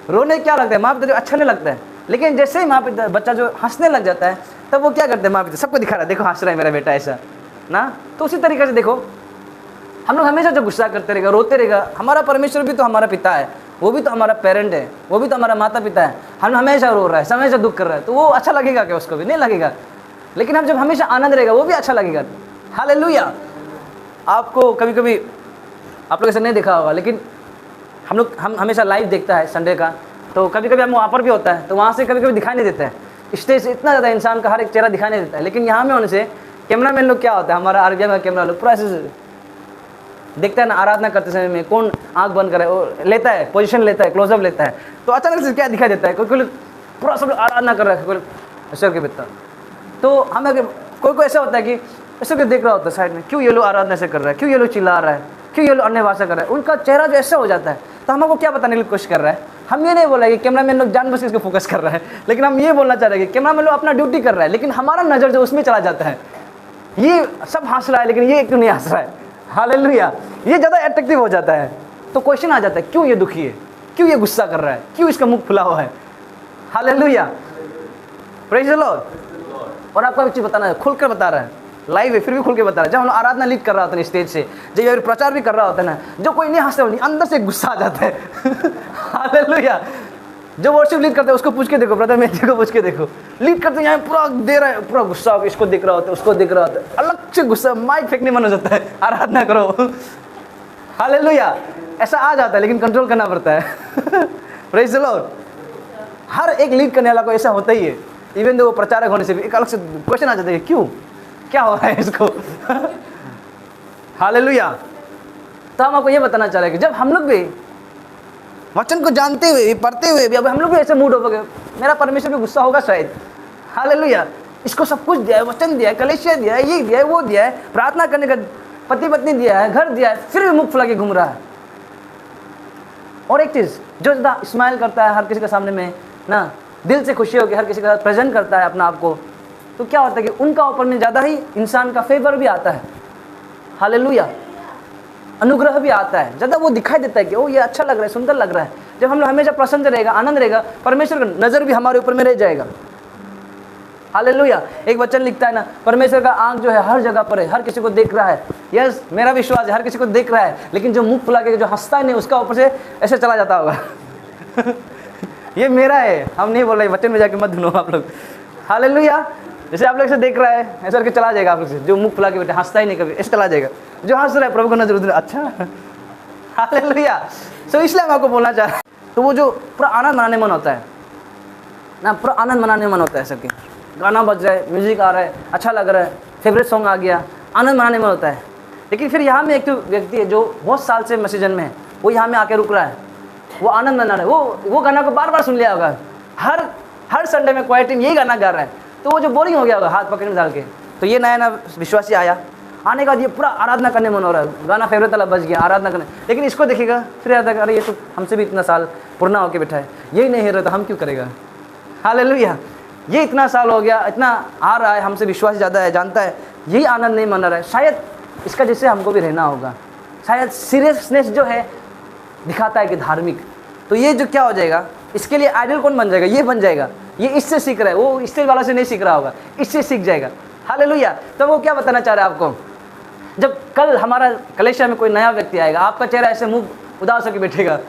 रोने क्या लगता है, माँ पिता जो अच्छा नहीं लगता है। लेकिन जैसे ही माँ पिता बच्चा जो हंसने लग जाता है तब वो क्या करते हैं, माँ पिता सबको दिखा रहा है, देखो हंस रहा है मेरा बेटा ऐसा ना। तो उसी तरीके से देखो, हम लोग हमेशा जो गुस्सा करते रहेगा, रोते रहेगा, हमारा परमेश्वर भी तो हमारा पिता है, वो भी तो हमारा पेरेंट है, वो भी तो हमारा माता पिता है। हम हमेशा रो रहा है, हमेशा दुख कर रहा है, तो वो अच्छा लगेगा क्या? उसको भी नहीं लगेगा। लेकिन हम जब हमेशा आनंद रहेगा वो भी अच्छा लगेगा। हालेलुया। आपको कभी कभी आप लोग ऐसे नहीं देखा होगा, लेकिन हम हमेशा लाइव देखता है संडे का, तो कभी कभी हम वहाँ पर भी होता है, तो वहाँ से कभी कभी दिखाई नहीं देता है। स्टेज से इतना ज़्यादा इंसान का हर एक चेहरा दिखाई नहीं देता है, लेकिन यहाँ में होने से कैमरा मैन लोग क्या होता है, हमारा आरबीआई का कैमरा लोग पूरा ऐसे देखता है ना, आराधना करते समय में कौन आंख बंद करे, वो लेता है, पोजीशन लेता है, क्लोजअप लेता है, तो अचानक से क्या दिखाई देता है, कोई पूरा सब आराधना कर रहा है, कोई ईश्वर के पिता। तो हमें कोई ऐसा होता है कि ऐसे को देख रहा होता है साइड में, क्यों ये लोग आराधना से कर रहा है, क्यों ये लोग चिल्ला रहा है, क्यों ये लोग अन्य भाषा कर रहा है, उनका चेहरा जो ऐसा हो जाता है। तो हमको क्या बताने की कोशिश कर रहा है, हम ये नहीं बोला कि कैमरा मैन लोग जानबूझ के इसको फोकस कर रहा है, लेकिन हम ये बोलना चाह रहे हैं कि कैमरा मैन लोग अपना ड्यूटी कर रहा है, लेकिन हमारा नज़र जो उसमें चला जाता है, ये सब हंस रहा है लेकिन ये क्यों नहीं हंस रहा है। हालेलुया। ये ज़्यादा अट्रैक्टिव हो जाता है, तो क्वेश्चन आ जाता है, क्यों ये दुखी है, क्यों ये गुस्सा कर रहा है, क्यों इसका मुख खुला हुआ है। Hallelujah, praise the Lord. और आपको एक चीज़ बताना है, खुलकर बता रहा है, लाइव है फिर भी खुल के बता रहा है। जब हम आराधना लीड कर रहा होता है स्टेज से, जब ये प्रचार भी कर रहा होता है ना, जो कोई नहीं हंसता नहीं, अंदर से गुस्सा आ जाता है। हालेलुया। जो वर्शिप लीड करते हैं उसको पूछ के देखो, ब्रदर मैथ्यू को पूछ के देखो, लीड करते यहाँ पूरा दे रहा है, पूरा गुस्सा होकर इसको देख रहा होता है, उसको देख रहा होता है, अलग से गुस्सा, माइक फेंकने मन हो जाता है, आराधना करो। हालेलुया। ऐसा आ जाता है, लेकिन कंट्रोल करना पड़ता है। Praise the Lord. हर एक लीड करने वाला को ऐसा होता ही है, इवन वो प्रचारक होने से भी एक अलग से क्वेश्चन आ जाता है, क्यों, क्या हो रहा है इसको। हालेलुया। तो हम आपको ये बताना चाह रहे हैं कि जब हम लोग भी वचन को जानते हुए, पढ़ते हुए भी, अब हम लोग भी ऐसे मूड हो गए, मेरा परमेश्वर भी गुस्सा होगा शायद। हालेलुया। इसको सब कुछ दिया है, वचन दिया है, कलीसिया दिया है, ये दिया है, वो दिया है, प्रार्थना करने का पति पत्नी दिया है, घर दिया है, फिर भी मुख फुला के घूम रहा है। और एक चीज़, जो ज़्यादा स्माइल करता है हर किसी के सामने में ना, दिल से खुशी होकर हर किसी के साथ प्रेजेंट करता है अपना आप को, तो क्या होता है कि उनका ऊपर में ज़्यादा ही इंसान का फेवर भी आता है। हालेलुया। अनुग्रह भी आता है, ज़्यादा वो दिखाई देता है कि ओ ये अच्छा लग रहा है, सुंदर लग रहा है। जब हम लोग हमेशा प्रसन्न रहेगा, आनंद रहेगा, परमेश्वर का नज़र भी हमारे ऊपर में रह जाएगा। हालेलुया। एक वचन लिखता है ना, परमेश्वर का आंख जो है हर जगह पर है, हर किसी को देख रहा है। यस, मेरा विश्वास है हर किसी को देख रहा है, लेकिन जो मुंह फुला के जो हंसता है नहीं, उसका ऊपर से ऐसे चला जाता होगा ये मेरा है, हम नहीं बोल रहे, वचन में जाके मत ढूंढो आप लोग। हालेलुया। जैसे आप लोग से देख रहा है ऐसा करके चला जाएगा आप लोग से, जो मुंह फुला के बैठे हंसता ही नहीं कभी, ऐसे चला जाएगा। जो हंस रहा है प्रभु को नजर उधर, अच्छा हालेलुया। सो इसलिए हम आपको बोलना चाह रहे हैं, तो वो जो पूरा आनंद मनाने मन होता है ना, पूरा आनंद मनाने मन होता है सबके, गाना बज रहा है, म्यूजिक आ रहा है, अच्छा लग रहा है, फेवरेट सॉन्ग आ गया, आनंद मनाने मन होता है। लेकिन फिर यहाँ में एक तो व्यक्ति है जो बहुत साल से मसीह में है, वो यहाँ में आके रुक रहा है, वो आनंद मना रहा है, वो गाना को बार बार सुन लिया होगा, हर संडे में क्वाइट यही गाना गा रहा है, तो वो जो बोरिंग हो गया होगा हाथ पकड़ में डाल के। तो ये नया विश्वासी आया, आने का ये पूरा आराधना करने मन हो रहा है, गाना फेवरेट वाला बज गया, आराधना करने। लेकिन इसको देखिएगा फिर याद है, अरे ये तो हमसे भी इतना साल पुराना होके बैठा है, यही नहीं रहा तो हम क्यों करेगा। हालेलुया। ये इतना साल हो गया, इतना आ रहा है, हमसे विश्वास ज़्यादा है, जानता है, यही आनंद नहीं मना रहा है। शायद इसका जैसे हमको भी रहना होगा, शायद सीरियसनेस जो है दिखाता है कि धार्मिक, तो ये जो क्या हो जाएगा, इसके लिए आइडल कौन बन जाएगा, ये बन जाएगा। ये इससे सीख रहा है, वो इससे वाला से नहीं सीख रहा होगा, इससे सीख जाएगा। हालेलुया। तो वो क्या बताना चाह रहा है आपको, जब कल हमारा कलेशिया में कोई नया व्यक्ति आएगा, आपका चेहरा ऐसे मुंह उदास होकर बैठेगा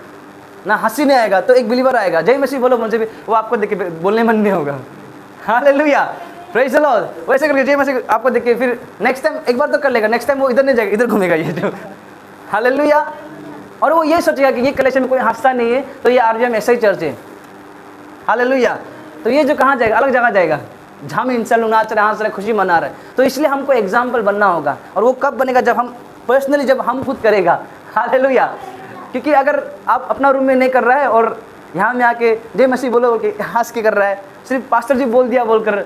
ना, हंसी नहीं आएगा, तो एक बिलीवर आएगा, जय मसीह बोलो मुझसे भी, वो आपको देख के बोलने मन नहीं होगा। Hallelujah, praise the Lord. वैसे करके जय मसीह आपको देख के फिर नेक्स्ट टाइम एक बार तो कर लेगा, नेक्स्ट टाइम वो इधर नहीं जाएगा, इधर घूमेगा ये जो। हालेलुया। और वो ये सोचेगा कि ये कलेशिया में कोई हंसता नहीं है, तो ये आरजीएम ऐसा ही चर्च है। हालेलुया। तो ये जो कहाँ जाएगा, अलग जगह जाएगा, जहाँ में इंसान लोग नाच रहे, हंस रहे, खुशी मना रहे। तो इसलिए हमको एग्जाम्पल बनना होगा, और वो कब बनेगा, जब हम पर्सनली, जब हम खुद करेगा। हालेलुया। क्योंकि अगर आप अपना रूम में नहीं कर रहा है और यहाँ में आके जय मसीह बोलो बोल के हंस के कर रहा है, सिर्फ पास्टर जी बोल दिया बोल कर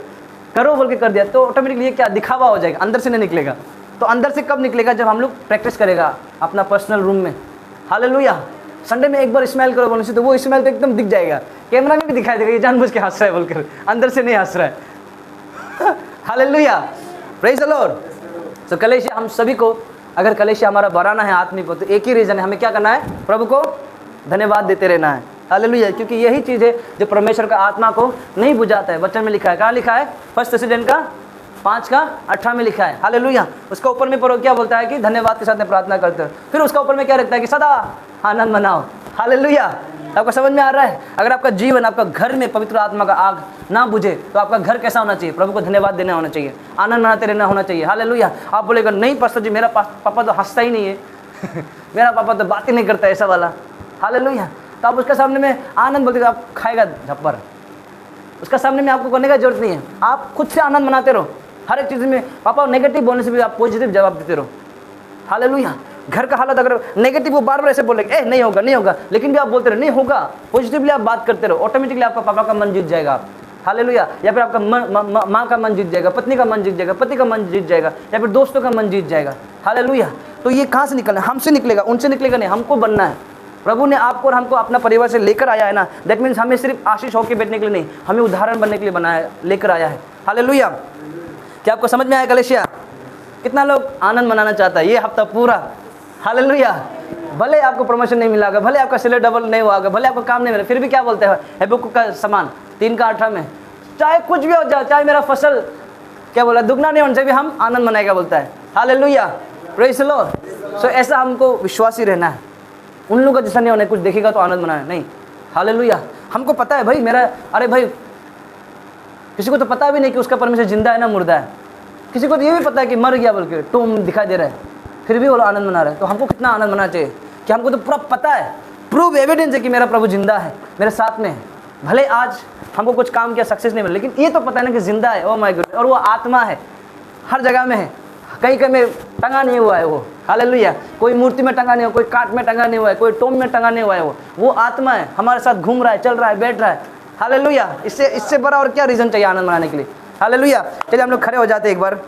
करो बोल के कर दिया, तो ऑटोमेटिकली ये क्या दिखावा हो जाएगा, अंदर से नहीं निकलेगा। तो अंदर से कब निकलेगा, जब हम लोग प्रैक्टिस करेगा अपना पर्सनल रूम में। हालेलुया। संडे में एक बार स्माइल करो बोलने से, तो वो स्माइल तो एकदम दिख जाएगा, कैमरा में भी दिखाई देगा, ये जानबूझ के हंस रहा है बोलकर, अंदर से नहीं हंस रहा है। Hallelujah, praise the Lord. तो कलेशिया हम सभी को, अगर कलेशिया हमारा बढ़ाना है आत्मिक को, तो एक ही रीज़न है, हमें क्या करना है, प्रभु को धन्यवाद देते रहना है। हालेलुया। क्योंकि यही चीज़ है जो परमेश्वर का आत्मा को नहीं बुझाता है। वचन में लिखा है, कहाँ लिखा है, 1 थिस्सलुनीक 5:18 में लिखा है। हालेलुया। उसका ऊपर में पढ़ो, क्या बोलता है कि धन्यवाद के साथ में प्रार्थना करते हो। फिर उसका ऊपर में क्या रखता है कि सदा आनंद मनाओ। हालेलुया। आपको समझ में आ रहा है, अगर आपका जीवन, आपका घर में पवित्र आत्मा का आग ना बुझे, तो आपका घर कैसा होना चाहिए, प्रभु को धन्यवाद देना होना चाहिए, आनंद मनाते रहना होना चाहिए। हालेलुया। आप बोलेगा नहीं पास्टर जी, मेरा पापा तो हंसता ही नहीं है मेरा पापा तो बात ही नहीं करता ऐसा वाला। हालेलुया। तो आप उसके सामने में आनंद बोलते, आप खाएगा झप्पर, उसका सामने में आपको करने का जरूरत नहीं है। आप खुद से आनंद मनाते रहो, हर एक चीज़ में पापा नेगेटिव बोलने से भी आप पॉजिटिव जवाब देते रहो। हालेलुया। घर का हालत अगर नेगेटिव, वो बार बार ऐसे बोलेंगे, नहीं होगा नहीं होगा, लेकिन भी आप बोलते रहो नहीं होगा, पॉजिटिवली आप बात करते रहो, ऑटोमेटिकली आपका पापा का मन जीत जाएगा आप। हालेलुया। या फिर आपका माँ का मन जीत जाएगा, पत्नी का मन जीत जाएगा, पति का मन जीत जाएगा, या फिर दोस्तों का मन जीत जाएगा। हालेलुया। तो ये कहाँ से निकलना है, हमसे निकलेगा, उनसे निकलेगा नहीं, हमको बनना है। प्रभु ने आपको और हमको अपना परिवार से लेकर आया है ना, दैट मीन्स हमें सिर्फ आशीष होकर बैठने के लिए नहीं, हमें उदाहरण बनने के लिए बनाया, लेकर आया है। हालेलुया। क्या आपको समझ में आया कलेशिया? कितना लोग आनंद मनाना चाहता है ये हफ्ता पूरा। हालेलुया। भले आपको प्रमोशन नहीं मिला होगा, भले आपका सैलरी डबल नहीं हुआ होगा, भले आपको काम नहीं मिला, फिर भी क्या बोलते हैं, हबक्कुक का समान 3:18 में, चाहे कुछ भी हो जाए, चाहे मेरा फसल क्या बोला दुगना नहीं होने से भी हम आनंद मनाएगा बोलता है। Hallelujah, praise the Lord. So ऐसा हमको विश्वासी रहना है, उन लोगों का जैसा नहीं होना, कुछ देखेगा तो आनंद मनाना नहीं। हालेलुया। हमको पता है भाई मेरा, अरे भाई किसी को तो पता भी नहीं कि उसका परमेश्वर जिंदा है ना मुर्दा है, किसी को तो ये भी पता है कि मर गया बोल के टूम दिखाई दे रहा है, फिर भी वो आनंद मना रहे हैं। तो हमको कितना आनंद मनाना चाहिए कि हमको तो पूरा पता है, प्रूव एविडेंस है कि मेरा प्रभु जिंदा है, मेरे साथ में है। भले आज हमको कुछ काम किया सक्सेस नहीं मिला, लेकिन ये तो पता है ना कि जिंदा है, ओ माय गॉड, और वो आत्मा है, हर जगह में है, कहीं कहीं में टंगा नहीं हुआ है वो। हालेलुया। कोई मूर्ति में टंगा नहीं हुआ, कोई काट में टंगा नहीं हुआ है, कोई टोम में टंगा नहीं हुआ है, वो आत्मा है, हमारे साथ घूम रहा है, चल रहा है, बैठ रहा है। हालेलुया। इससे बड़ा और क्या रीजन चाहिए आनंद मनाने के लिए। हालेलुया। चलिए हम लोग खड़े हो जाते हैं एक बार।